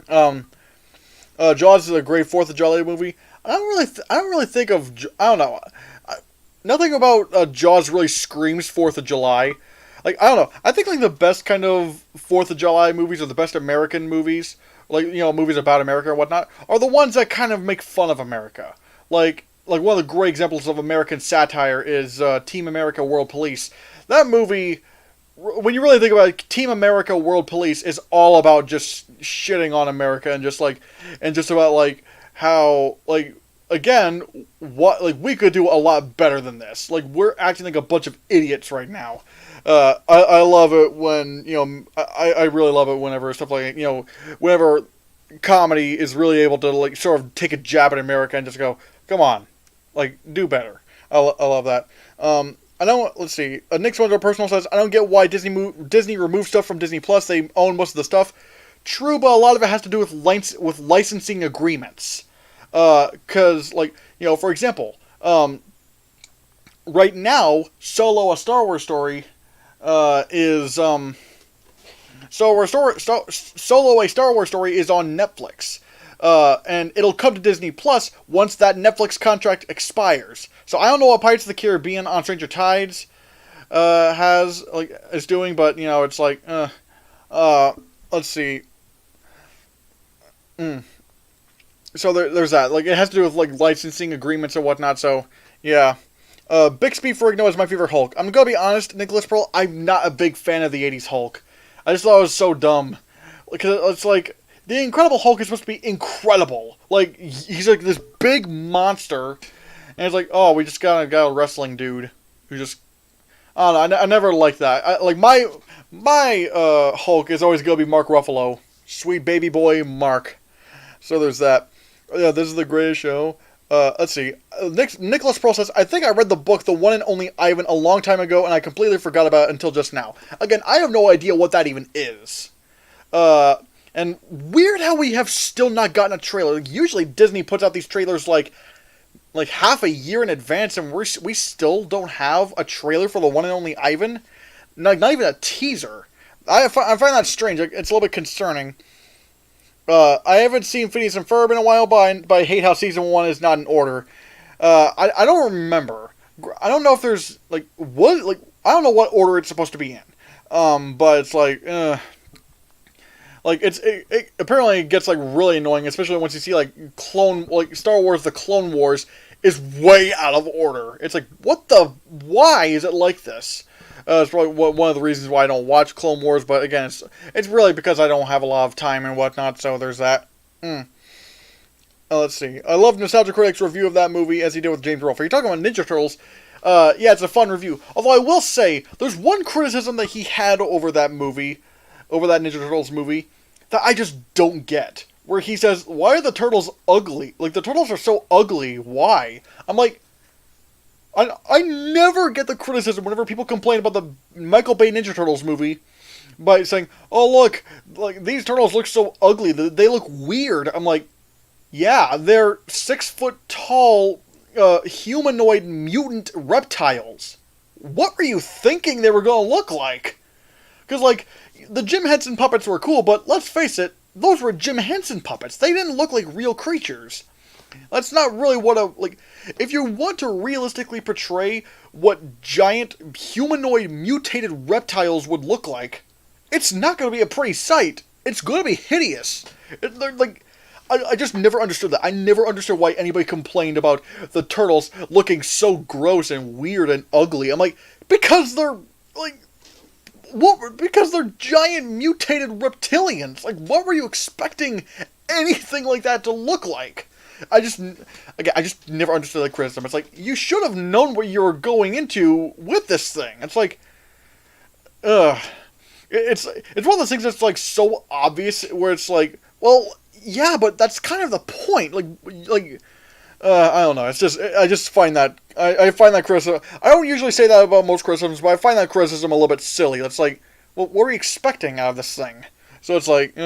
Jaws is a great 4th of July movie. I don't really think of, I don't know. Nothing about Jaws really screams 4th of July. I don't know. I think the best kind of 4th of July movies, or the best American movies, movies about America or whatnot, are the ones that kind of make fun of America. Like one of the great examples of American satire is Team America World Police. That movie, when you really think about it, Team America World Police is all about just shitting on America and just about how again, we could do a lot better than this. We're acting like a bunch of idiots right now. I love it when, I really love it whenever stuff whenever comedy is really able to, sort of take a jab at America and just go, come on, do better. I love that. I don't, let's see, Nick's Wonder Personal says, I don't get why Disney removed stuff from Disney Plus. They own most of the stuff. True, but a lot of it has to do with licensing agreements. Cause, for example, right now, Solo, a Star Wars story, is on Netflix. And it'll come to Disney Plus once that Netflix contract expires. So I don't know what Pirates of the Caribbean on Stranger Tides is doing, but it's let's see. So there's that. It has to do with licensing agreements and whatnot. So yeah. Bixby Ferrigno is my favorite Hulk. I'm gonna be honest, Nicholas Pearl, I'm not a big fan of the 80s Hulk. I just thought it was so dumb. Because it's the Incredible Hulk is supposed to be incredible. He's this big monster, and it's oh, we just got a wrestling dude who just, I don't know, I never liked that. My Hulk is always gonna be Mark Ruffalo. Sweet baby boy Mark. So there's that. Yeah, this is the greatest show. Let's see. Nicholas Pearl says, I think I read the book The One and Only Ivan a long time ago, and I completely forgot about it until just now. Again, I have no idea what that even is. And weird how we have still not gotten a trailer. Usually Disney puts out these trailers half a year in advance, and we still don't have a trailer for The One and Only Ivan. Not even a teaser. I find that strange. It's a little bit concerning. I haven't seen Phineas and Ferb in a while, but I hate how season 1 is not in order. I don't remember. I don't know if there's I don't know what order it's supposed to be in. But it's it apparently gets really annoying, especially once you see Star Wars: The Clone Wars is way out of order. It's why is it like this? It's probably one of the reasons why I don't watch Clone Wars, but again, it's really because I don't have a lot of time and whatnot, so there's that. Let's see. I love Nostalgia Critic's review of that movie, as he did with James Rolfe. Are you talking about Ninja Turtles? Yeah, it's a fun review. Although I will say, there's one criticism that he had over that movie, over that Ninja Turtles movie, that I just don't get. Where he says, why are the turtles ugly? The turtles are so ugly, why? I'm I never get the criticism whenever people complain about the Michael Bay Ninja Turtles movie by saying, "Oh look, like these turtles look so ugly. They look weird." I'm like, yeah, they're 6 foot tall, humanoid mutant reptiles. What were you thinking they were gonna look like? Because like the Jim Henson puppets were cool, but let's face it, those were Jim Henson puppets. They didn't look like real creatures. That's not really what a, like, if you want to realistically portray what giant humanoid mutated reptiles would look like, it's not going to be a pretty sight. It's going to be hideous. They're like, I just never understood that. I never understood why anybody complained about the turtles looking so gross and weird and ugly. I'm like, because they're, like, what? Because they're giant mutated reptilians. Like, what were you expecting anything like that to look like? I just never understood that criticism. It's like, you should have known what you were going into with this thing. It's like, it's one of those things that's like so obvious where it's like, well, yeah, but that's kind of the point. I don't know. It's just, I just find that, I find that criticism. I don't usually say that about most criticisms, but I find that criticism a little bit silly. It's like, well, what were you expecting out of this thing? So it's like,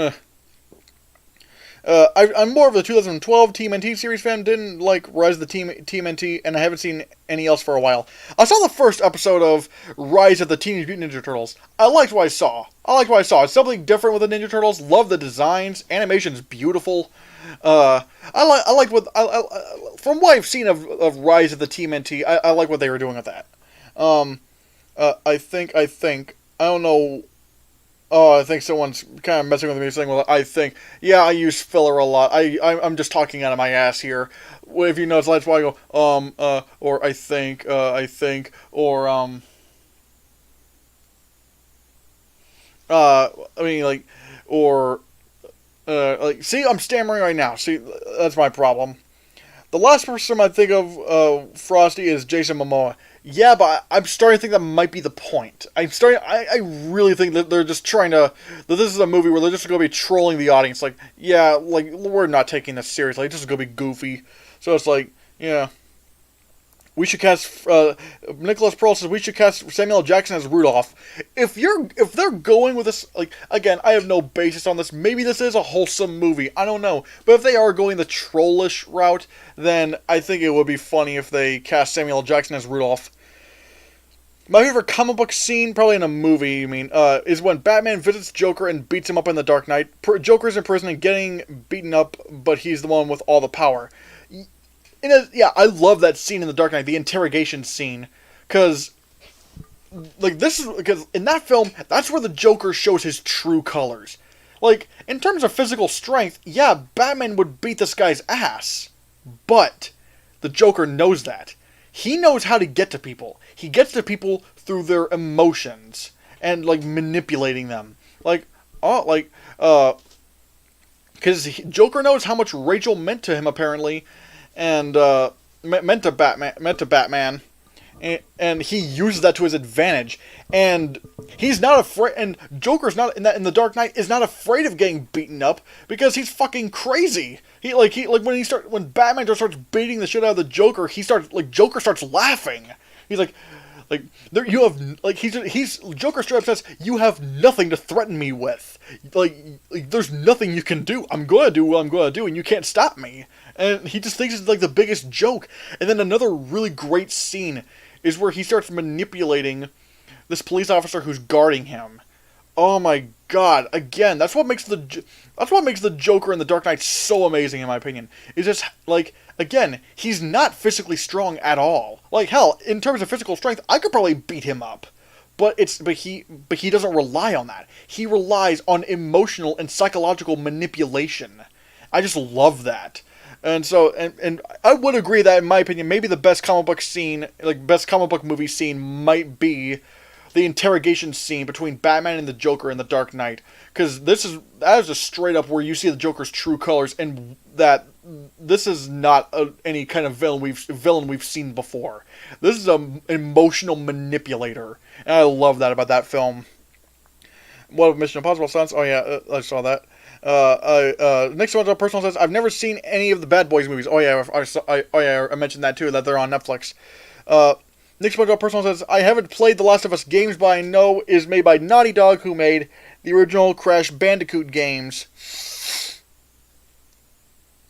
I'm more of the 2012 TMNT series fan. Didn't like Rise of the TMNT, and I haven't seen any else for a while. I saw the first episode of Rise of the Teenage Mutant Ninja Turtles. I liked what I saw. It's something different with the Ninja Turtles. Love the designs. Animation's beautiful. I like what from what I've seen of Rise of the TMNT. I like what they were doing with that. I think I don't know. Oh, I think someone's kind of messing with me saying, well, I think. Yeah, I use filler a lot. I'm just talking out of my ass here. If you notice, that's why I go, or I think, or, I mean, like, or, like, see, I'm stammering right now. See, that's my problem. The last person I think of, Frosty is Jason Momoa. Yeah, but I'm starting to think that might be the point. I really think that they're just trying to, that this is a movie where they're just going to be trolling the audience. Like, yeah, like, we're not taking this seriously. It's just going to be goofy. So it's like, yeah. We should cast, Nicholas Pearl says we should cast Samuel L. Jackson as Rudolph. If they're going with this, like, again, I have no basis on this. Maybe this is a wholesome movie. I don't know. But if they are going the trollish route, then I think it would be funny if they cast Samuel L. Jackson as Rudolph. My favorite comic book scene, probably in a movie, is when Batman visits Joker and beats him up in The Dark Knight. Joker's in prison and getting beaten up, but he's the one with all the power. Yeah, I love that scene in The Dark Knight, the interrogation scene, because, like, because in that film, that's where the Joker shows his true colors. Like, in terms of physical strength, yeah, Batman would beat this guy's ass, but the Joker knows that. He knows how to get to people. He gets to people through their emotions and, like, manipulating them. Because Joker knows how much Rachel meant to him, apparently, and meant to Batman, and he uses that to his advantage. And he's not afraid. And Joker's not in the Dark Knight is not afraid of getting beaten up because he's fucking crazy. When Batman just starts beating the shit out of the Joker, Joker starts laughing. He's like there you have he's Joker straight up says, you have nothing to threaten me with. Like there's nothing you can do. I'm gonna do what I'm gonna do, and you can't stop me. And he just thinks it's like the biggest joke. And then another really great scene is where he starts manipulating this police officer who's guarding him. Oh my god! Again, that's what makes the Joker in The Dark Knight so amazing, in my opinion. Is just like, again, he's not physically strong at all. Like hell, in terms of physical strength, I could probably beat him up. But he doesn't rely on that. He relies on emotional and psychological manipulation. I just love that. And so, and I would agree that, in my opinion, maybe the best comic book scene, like best comic book movie scene, might be the interrogation scene between Batman and the Joker in The Dark Knight. Because that is just straight up where you see the Joker's true colors, and that this is not any kind of villain we've seen before. This is an emotional manipulator, and I love that about that film. What of Mission Impossible stunts? Oh yeah, I saw that. Next one's a personal says, I've never seen any of the Bad Boys movies. Oh yeah, I mentioned that too, that they're on Netflix. Nick SpongeBob Personal says, I haven't played The Last of Us games, but I know is made by Naughty Dog, who made the original Crash Bandicoot games.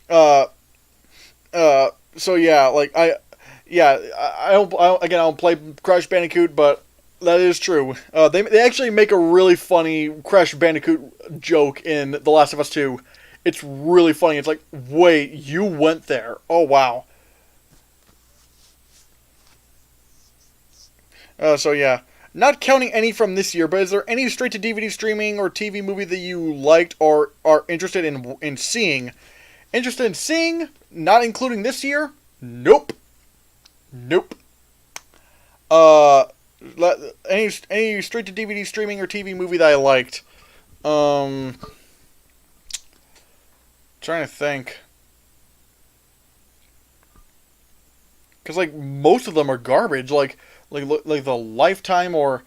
So yeah, like, I don't play Crash Bandicoot, but that is true. They actually make a really funny Crash Bandicoot joke in The Last of Us 2. It's really funny. It's like, wait, you went there. Oh, wow. So yeah. Not counting any from this year, but is there any straight-to-DVD streaming or TV movie that you liked or are interested in seeing? Interested in seeing? Not including this year? Nope. Nope. Any straight-to-DVD streaming or TV movie that I liked? Trying to think. Because, like, most of them are garbage. Like the Lifetime there's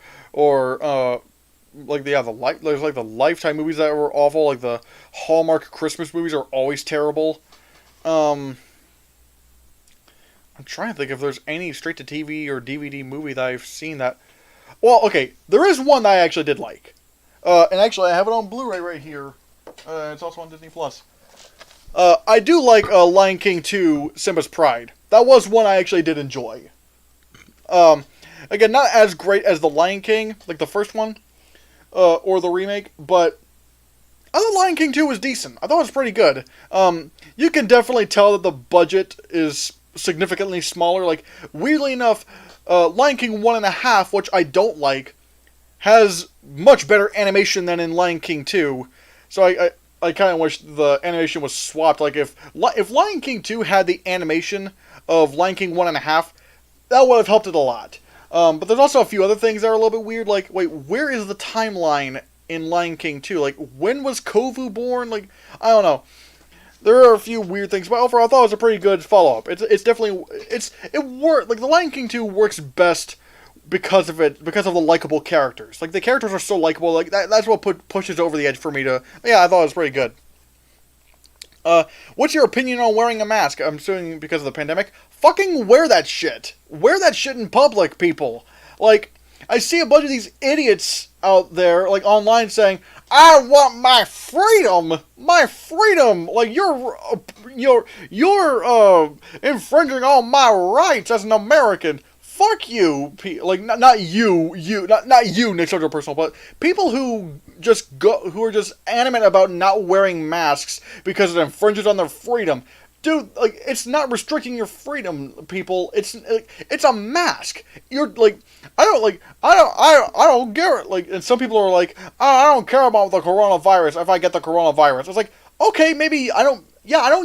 like the Lifetime movies that were awful. Like the Hallmark Christmas movies are always terrible. I'm trying to think if there's any straight-to-TV or DVD movie that I've seen that... Well, okay, there is one that I actually did like. And actually, I have it on Blu-ray right here. It's also on Disney+. I do like Lion King 2, Simba's Pride. That was one I actually did enjoy. Again, not as great as The Lion King, like the first one, or the remake, but I thought Lion King 2 was decent. I thought it was pretty good. You can definitely tell that the budget is significantly smaller. Like, weirdly enough, Lion King 1.5, which I don't like, has much better animation than in Lion King 2. So I kind of wish the animation was swapped. Like, if Lion King 2 had the animation of Lion King 1.5, that would have helped it a lot. But there's also a few other things that are a little bit weird. Like, wait, where is the timeline in Lion King 2? Like, when was Kovu born? Like, I don't know. There are a few weird things, but overall, I thought it was a pretty good follow-up. It's definitely... It worked. Like, The Lion King 2 works best because of the likable characters. Like, the characters are so likable. Like, that's what pushes over the edge for me to... Yeah, I thought it was pretty good. What's your opinion on wearing a mask? I'm assuming because of the pandemic. Fucking wear that shit. Wear that shit in public, people. Like, I see a bunch of these idiots out there, like, online saying, I want my freedom! My freedom! Like, you're infringing on my rights as an American. Fuck you, like, not you, Nick Soldier Personal, but people who are just adamant about not wearing masks because it infringes on their freedom. Dude, like, it's not restricting your freedom, people. It's a mask. You're like, I don't care. Like, and some people are like, I don't care about the coronavirus if I get the coronavirus. It's like, okay, maybe I don't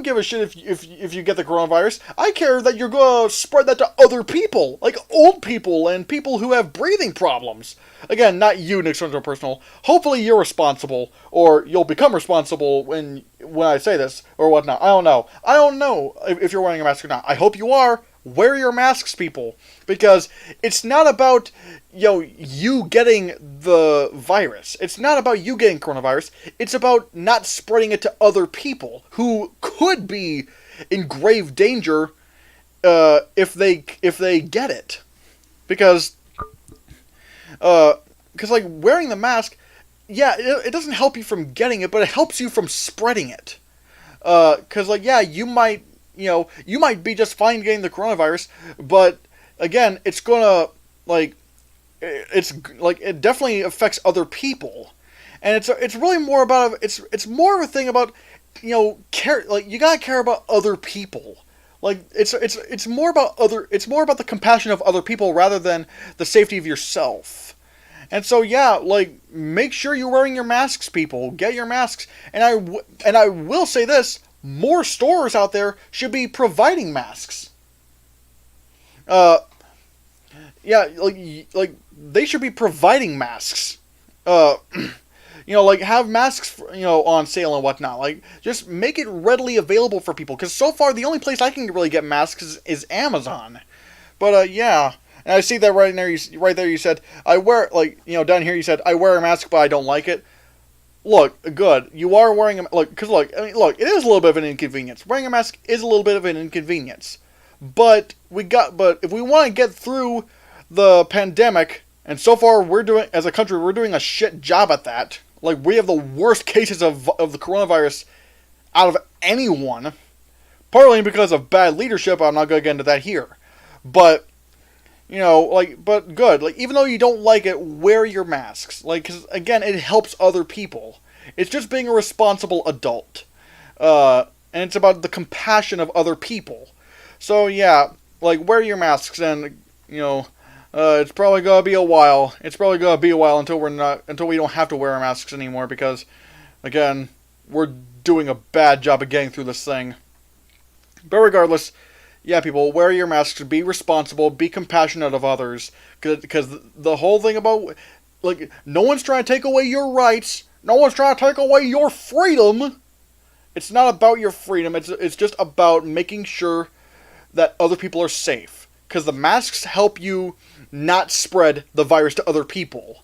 give a shit if you get the coronavirus. I care that you're gonna spread that to other people, like old people and people who have breathing problems. Again, not you, Nick Central Personal. Hopefully you're responsible, or you'll become responsible when I say this, or whatnot. I don't know. I don't know if you're wearing a mask or not. I hope you are. Wear your masks, people. Because it's not about, you getting the virus. It's not about you getting coronavirus. It's about not spreading it to other people who could be in grave danger if they get it. Because like, wearing the mask, yeah, it doesn't help you from getting it, but it helps you from spreading it. Because, like, yeah, you might be just fine getting the coronavirus, but, again, it's gonna, like, it definitely affects other people. And it's really more about, it's more of a thing about, you gotta care about other people. Like, it's more about the compassion of other people rather than the safety of yourself. And so, yeah, like, make sure you're wearing your masks, people. Get your masks. And I will say this, more stores out there should be providing masks. Yeah, like they should be providing masks. Like, have masks, on sale and whatnot. Like, just make it readily available for people. Because so far, the only place I can really get masks is Amazon. But, yeah. And I see that right there you said, I wear, like, down here you said, I wear a mask, but I don't like it. Look, good. You are wearing a... Look, because, look, it is a little bit of an inconvenience. Wearing a mask is a little bit of an inconvenience. But if we want to get through the pandemic, and so far as a country, we're doing a shit job at that. Like, we have the worst cases of the coronavirus out of anyone. Partly because of bad leadership, I'm not going to get into that here. But, but good. Like, even though you don't like it, wear your masks. Like, 'cause, again, it helps other people. It's just being a responsible adult. And it's about the compassion of other people. So, yeah, like, wear your masks, and, it's probably going to be a while. It's probably going to be a while until we don't have to wear our masks anymore, because, again, we're doing a bad job of getting through this thing. But regardless, yeah, people, wear your masks, be responsible, be compassionate of others, because the whole thing about, like, no one's trying to take away your rights, no one's trying to take away your freedom. It's not about your freedom, it's just about making sure that other people are safe, because the masks help you not spread the virus to other people.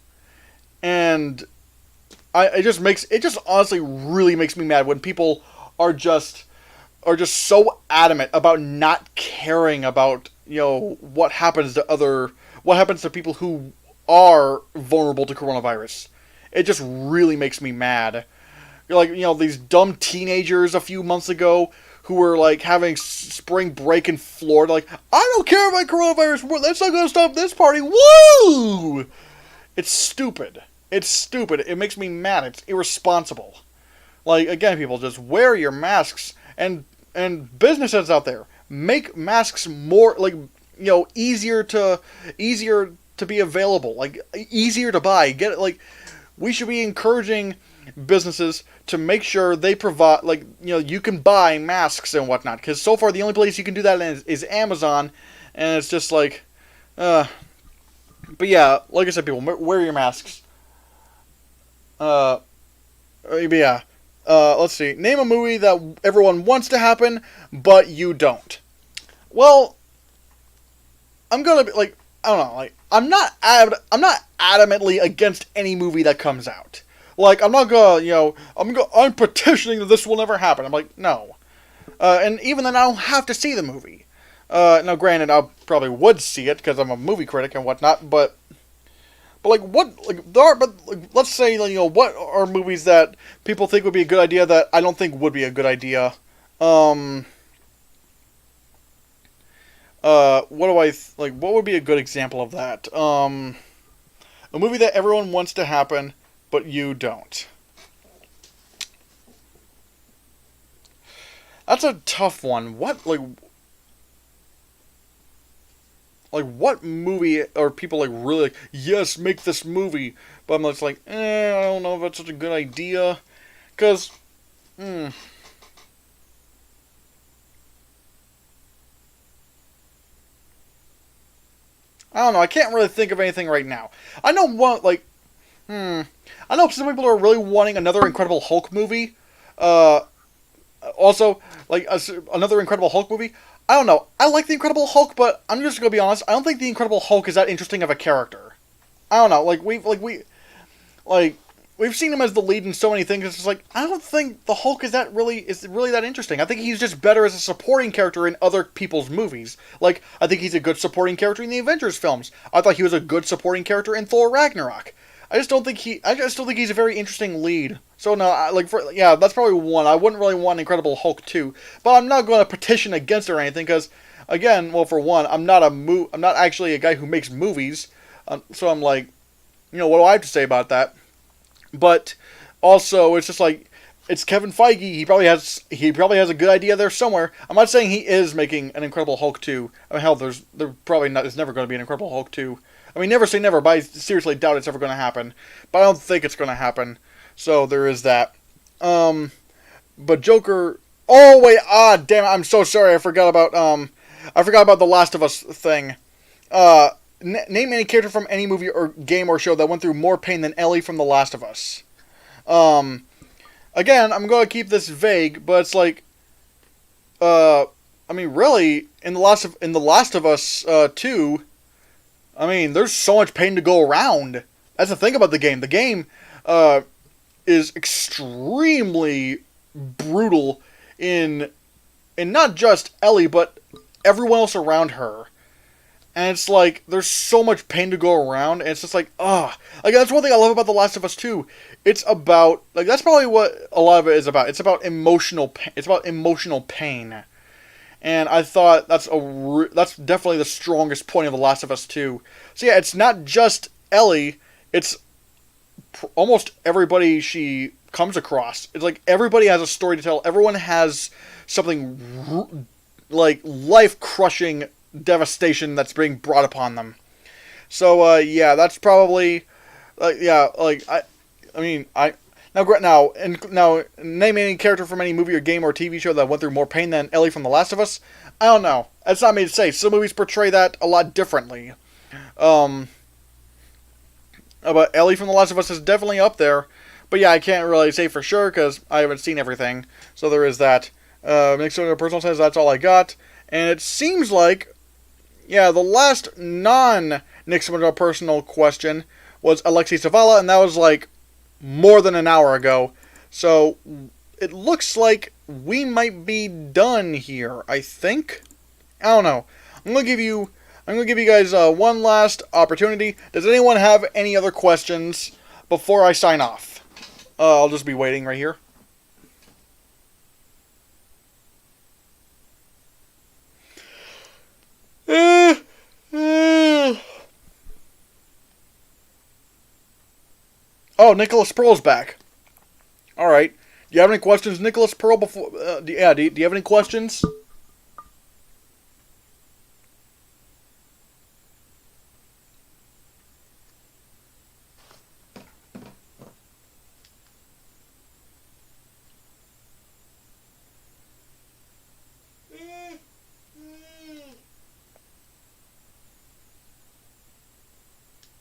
And it just honestly really makes me mad when people are just so adamant about not caring about, what happens to people who are vulnerable to coronavirus. It just really makes me mad. Like, these dumb teenagers a few months ago who were, like, having spring break in Florida, like, I don't care about coronavirus, that's not gonna stop this party, woo! It's stupid. It's stupid. It makes me mad. It's irresponsible. Like, again, people, just wear your masks, and businesses out there, make masks more, like, easier to be available, like, easier to buy. Get it, like, we should be encouraging businesses to make sure they provide, like, you can buy masks and whatnot, because so far the only place you can do that is Amazon, and it's just like, but yeah, like I said, people, wear your masks. Yeah. Let's see. Name a movie that everyone wants to happen, but you don't. Well, I'm gonna be like, I don't know, like, I'm not adamantly against any movie that comes out. Like, I'm not gonna, I'm petitioning that this will never happen. I'm like, no. And even then, I don't have to see the movie. Now, granted, I probably would see it because I'm a movie critic and whatnot, but like, let's say, what are movies that people think would be a good idea that I don't think would be a good idea? What would be a good example of that? A movie that everyone wants to happen, but you don't. That's a tough one. What movie are people, like, really, like, yes, make this movie, but I'm just like, I don't know if that's such a good idea, because, I don't know, I can't really think of anything right now. I know one, like, I know some people are really wanting another Incredible Hulk movie, also, like, another Incredible Hulk movie. I don't know. I like the Incredible Hulk, but I'm just gonna be honest. I don't think the Incredible Hulk is that interesting of a character. I don't know. We've seen him as the lead in so many things. It's just like, I don't think the Hulk is really that interesting. I think he's just better as a supporting character in other people's movies. Like, I think he's a good supporting character in the Avengers films. I thought he was a good supporting character in Thor Ragnarok. I just don't think he's a very interesting lead. So no, that's probably one. I wouldn't really want Incredible Hulk 2, but I'm not going to petition against it or anything, because, again, well, for one, I'm not actually a guy who makes movies, so I'm like, what do I have to say about that? But also, it's just like, it's Kevin Feige. He probably has a good idea there somewhere. I'm not saying he is making an Incredible Hulk 2. I mean, hell, there's never going to be an Incredible Hulk 2. I mean, never say never, but I seriously doubt it's ever going to happen. But I don't think it's going to happen. So there is that. But Joker. Oh wait, damn it! I'm so sorry. I forgot about the Last of Us thing. Name any character from any movie or game or show that went through more pain than Ellie from The Last of Us. Again, I'm going to keep this vague, but it's like, I mean, really, in The Last of Us 2. I mean, there's so much pain to go around. That's the thing about the game. The game is extremely brutal in not just Ellie, but everyone else around her. And it's like, there's so much pain to go around, and it's just like, ugh. Like, that's one thing I love about The Last of Us 2. It's about, like, that's probably what a lot of it is about. It's about emotional pain. And I thought that's definitely the strongest point of The Last of Us 2. So yeah, it's not just Ellie, it's almost everybody she comes across. It's like everybody has a story to tell. Everyone has something like life-crushing devastation that's being brought upon them. So yeah, that's probably yeah. Like I mean, now name any character from any movie or game or TV show that went through more pain than Ellie from The Last of Us. I don't know. That's not me to say. Some movies portray that a lot differently. Um, but Ellie from The Last of Us is definitely up there. But yeah, I can't really say for sure because I haven't seen everything. So there is that. Next to personal says that's all I got, and it seems like yeah, the last non-Nick personal question was Alexei Savala, and that was like more than an hour ago. So it looks like we might be done here. I think. I don't know. I'm gonna give you guys one last opportunity. Does anyone have any other questions before I sign off? I'll just be waiting right here. Oh, Nicholas Pearl's back. All right. Do you have any questions, Nicholas Pearl? Before, do you have any questions?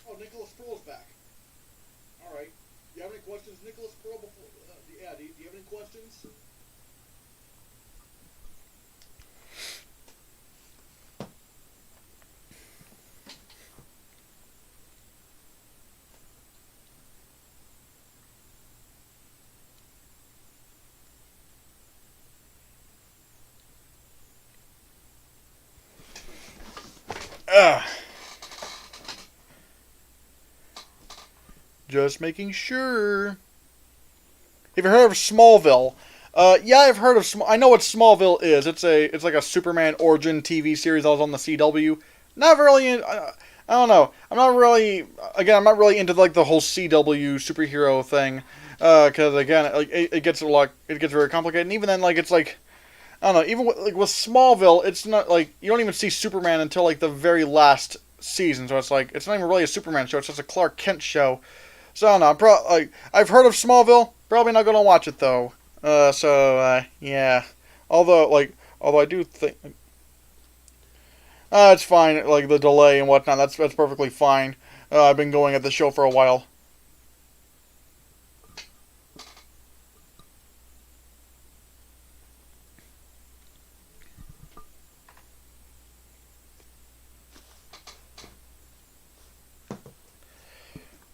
Oh, Nicholas Pearl's back. All right. Do you have any questions, Nicholas Pearl? Before, yeah. Do you have any questions? Just making sure. Have you heard of Smallville? Yeah, I've heard of. I know what Smallville is. It's like a Superman origin TV series that was on the CW. Not really. I don't know. I'm not really. Again, I'm not really into like the whole CW superhero thing. Because again, like it gets a lot. It gets very complicated. And even then, like it's like I don't know. Even with Smallville, it's not like you don't even see Superman until like the very last season. So it's like it's not even really a Superman show. It's just a Clark Kent show. So I don't know. I've heard of Smallville. Probably not gonna watch it though. Yeah. Although I do think it's fine. Like the delay and whatnot. That's perfectly fine. I've been going at the show for a while.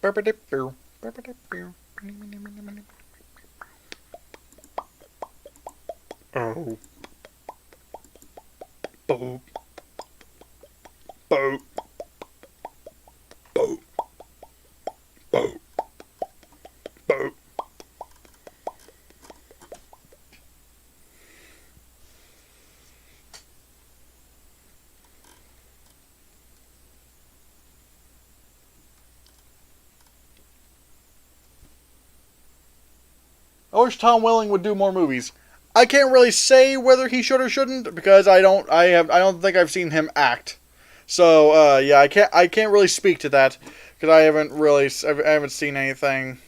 Oh. Boop. Boop. Boop. Boop. Boop. I wish Tom Welling would do more movies. I can't really say whether he should or shouldn't because I don't think I've seen him act. So yeah, I can't really speak to that because I haven't seen anything.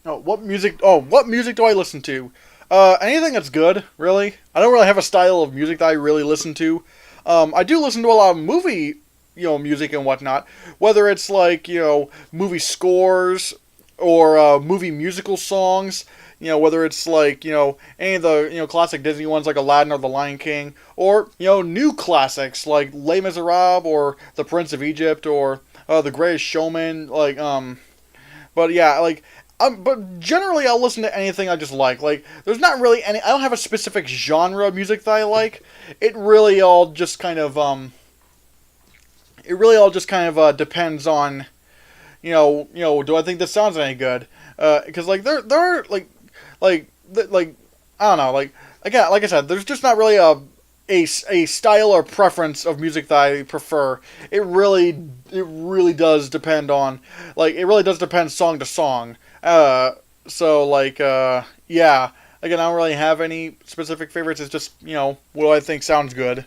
Oh, what music? Oh, what music do I listen to? Anything that's good, really. I don't really have a style of music that I really listen to. I do listen to a lot of movie, music and whatnot. Whether it's like movie scores or movie musical songs. Whether it's like any of the classic Disney ones like Aladdin or The Lion King, or new classics like Les Miserables or The Prince of Egypt or The Greatest Showman. But yeah, but generally, I'll listen to anything I just like. Like, there's not really any. I don't have a specific genre of music that I like. It really all just kind of depends on do I think this sounds any good? Because like there are like I don't know, again, like I said, there's just not really a style or preference of music that I prefer. It really does depend on, it really does depend song to song. Yeah. Again, I don't really have any specific favorites. It's just what I think sounds good.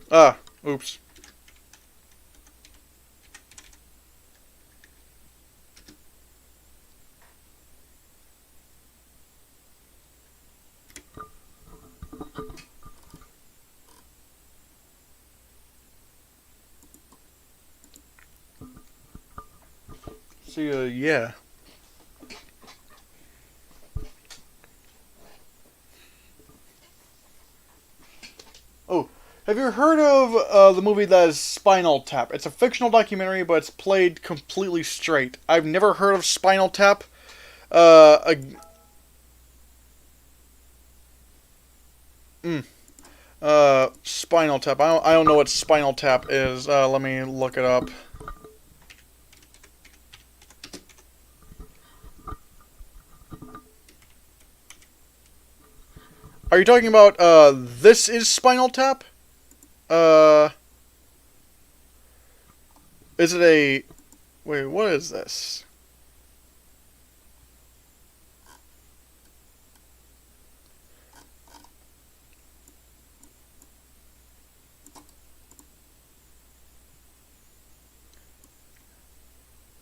Ah, oops. See, yeah. Oh, have you heard of the movie that is Spinal Tap? It's a fictional documentary, but it's played completely straight. I've never heard of Spinal Tap. Uh, a, mm, Spinal Tap. I don't know what Spinal Tap is. Let me look it up. Are you talking about This Is Spinal Tap? Uh, is it a... Wait, what is this?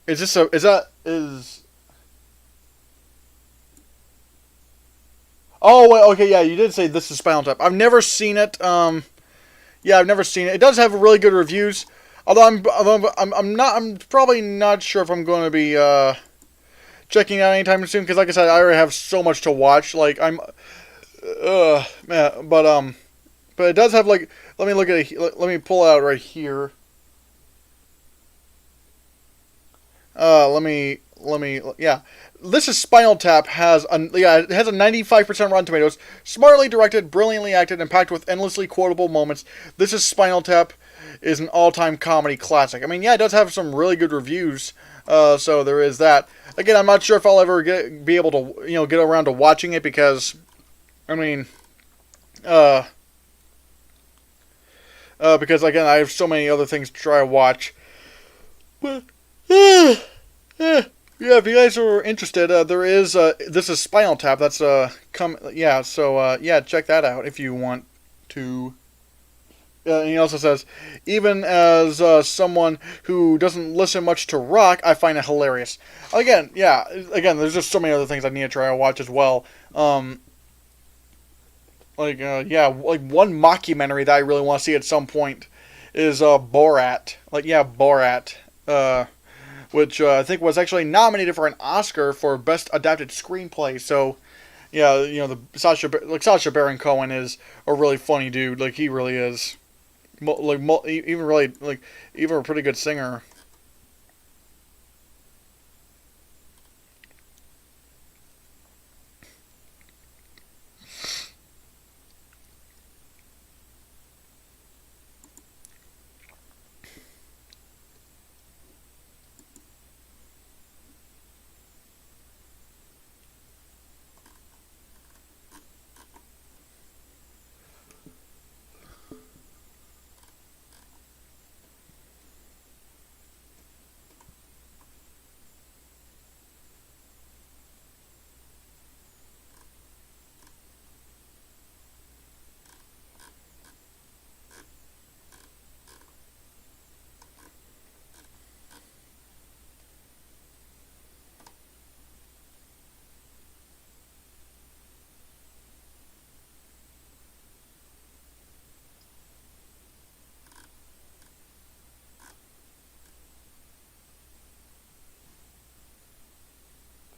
Is this a... Is that... Is... Oh, wait, okay, yeah, you did say This Is Spinal Tap. I've never seen it. Yeah, I've never seen it. It does have really good reviews. Although I'm probably not sure if I'm going to be checking it out anytime soon. Because like I said, I already have so much to watch. Man, but it does have let me look at it. Let me pull it out right here. Yeah. This is Spinal Tap it has a 95% Rotten Tomatoes, smartly directed, brilliantly acted, and packed with endlessly quotable moments. This is Spinal Tap is an all-time comedy classic. I mean, yeah, it does have some really good reviews, so there is that. Again, I'm not sure if I'll ever be able to get around to watching it because, I mean, because again, I have so many other things to try to watch. But yeah, if you guys are interested, there is this is Spinal Tap. That's yeah. So yeah, check that out if you want to. And he also says, even as someone who doesn't listen much to rock, I find it hilarious. Again, yeah. Again, there's just so many other things I need to try to watch as well. Yeah, like one mockumentary that I really want to see at some point is Borat. Borat. Which I think was actually nominated for an Oscar for Best Adapted Screenplay. So, yeah, the Sacha Baron Cohen is a really funny dude. Like he really is, even a pretty good singer.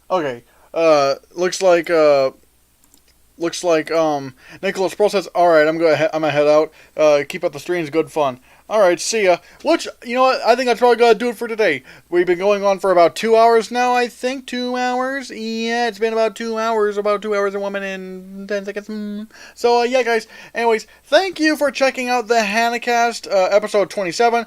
Okay. Looks like Nicholas Pearl says, "Alright, I'm gonna head out. Keep up the streams, good fun. Alright, see ya." Which, you know what, I think that's probably gonna do it for today. We've been going on for about 2 hours now, I think. 2 hours? Yeah, it's been about 2 hours. About 2 hours and 1 minute and 10 seconds. So, yeah, guys. Anyways, thank you for checking out the Hannahcast, episode 27.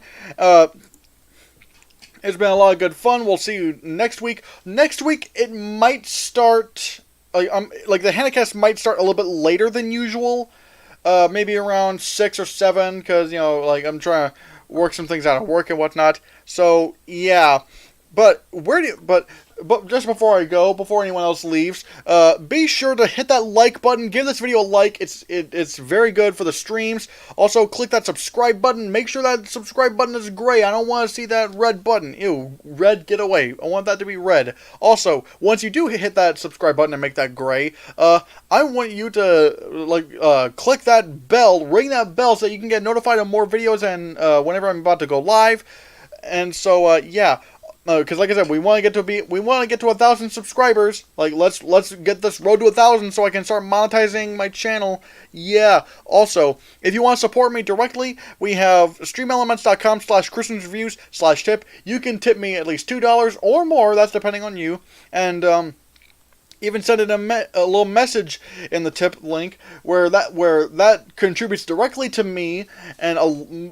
It's been a lot of good fun. We'll see you next week. Next week, it might start... the Hannahcast might start a little bit later than usual. Maybe around 6 or 7, because, I'm trying to work some things out of work and whatnot. So, yeah. But just before I go, before anyone else leaves, be sure to hit that like button. Give this video a like. It's very good for the streams. Also, click that subscribe button. Make sure that subscribe button is gray. I don't want to see that red button. Ew, red, get away. I want that to be red. Also, once you do hit that subscribe button and make that gray, I want you to click that bell, ring that bell, so that you can get notified of more videos and whenever I'm about to go live. And so, yeah. Because like I said, we want to get to 1,000 subscribers. Let's get this road to 1,000 so I can start monetizing my channel. Yeah. Also, if you want to support me directly, we have streamelements.com/christiansreviews/tip. You can tip me at least $2 or more. That's depending on you. And even send in a little message in the tip link where that contributes directly to me, and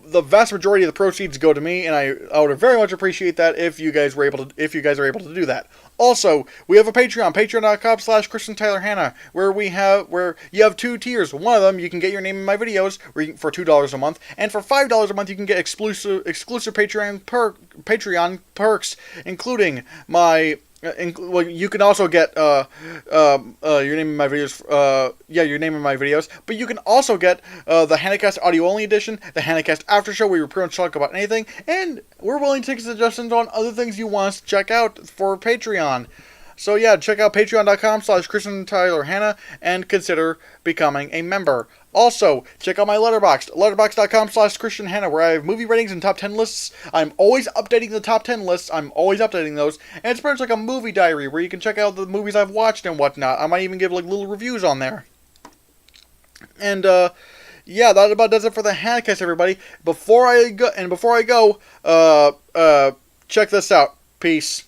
the vast majority of the proceeds go to me, and I would very much appreciate that if you guys are able to do that. Also, we have a Patreon, patreon.com/ChristianTylerHannah, where you have 2 tiers. One of them, you can get your name in my videos for $2 a month, and for $5 a month, you can get exclusive Patreon perks, including my... you can also get your name in my videos. Your name in my videos. But you can also get the Hannahcast audio only edition, the Hannahcast after show, where we pretty much talk about anything, and we're willing to take suggestions on other things you want us to check out for Patreon. So yeah, check out patreon.com/ChristianTylerHannah and consider becoming a member. Also, check out my Letterboxd, letterboxd.com/ChristianHannah, where I have movie ratings and top 10 lists. I'm always updating the top 10 lists. I'm always updating those. And it's pretty much like a movie diary where you can check out the movies I've watched and whatnot. I might even give little reviews on there. And yeah, that about does it for the Hannahcast, everybody. Before I go, check this out. Peace.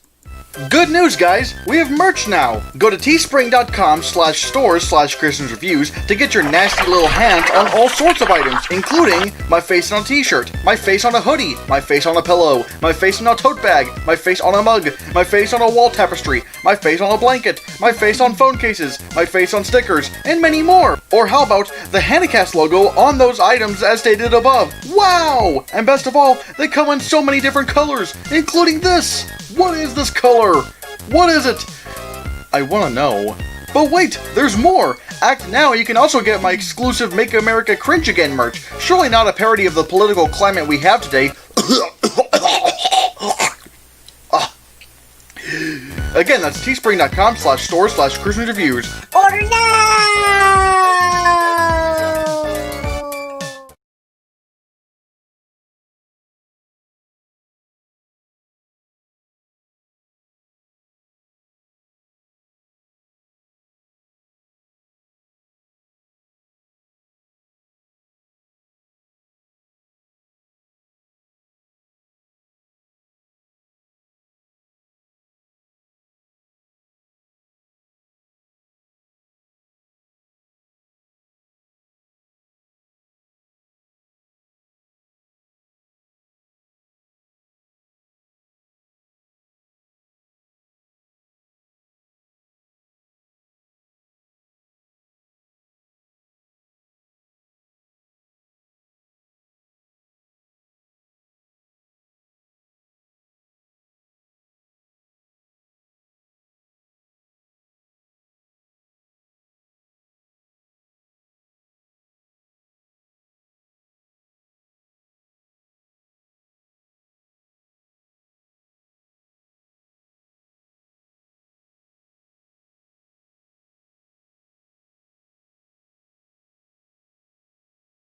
Good news, guys! We have merch now! Go to teespring.com/stores/ChristiansReviews to get your nasty little hands on all sorts of items, including my face on a t-shirt, my face on a hoodie, my face on a pillow, my face on a tote bag, my face on a mug, my face on a wall tapestry, my face on a blanket, my face on phone cases, my face on stickers, and many more! Or how about the Hannahcast logo on those items as stated above? Wow! And best of all, they come in so many different colors, including this! What is this color? What is it? I want to know. But wait, there's more! Act now, you can also get my exclusive Make America Cringe Again merch. Surely not a parody of the political climate we have today. Again, that's teespring.com/stores/ChristiansReviews. Order now!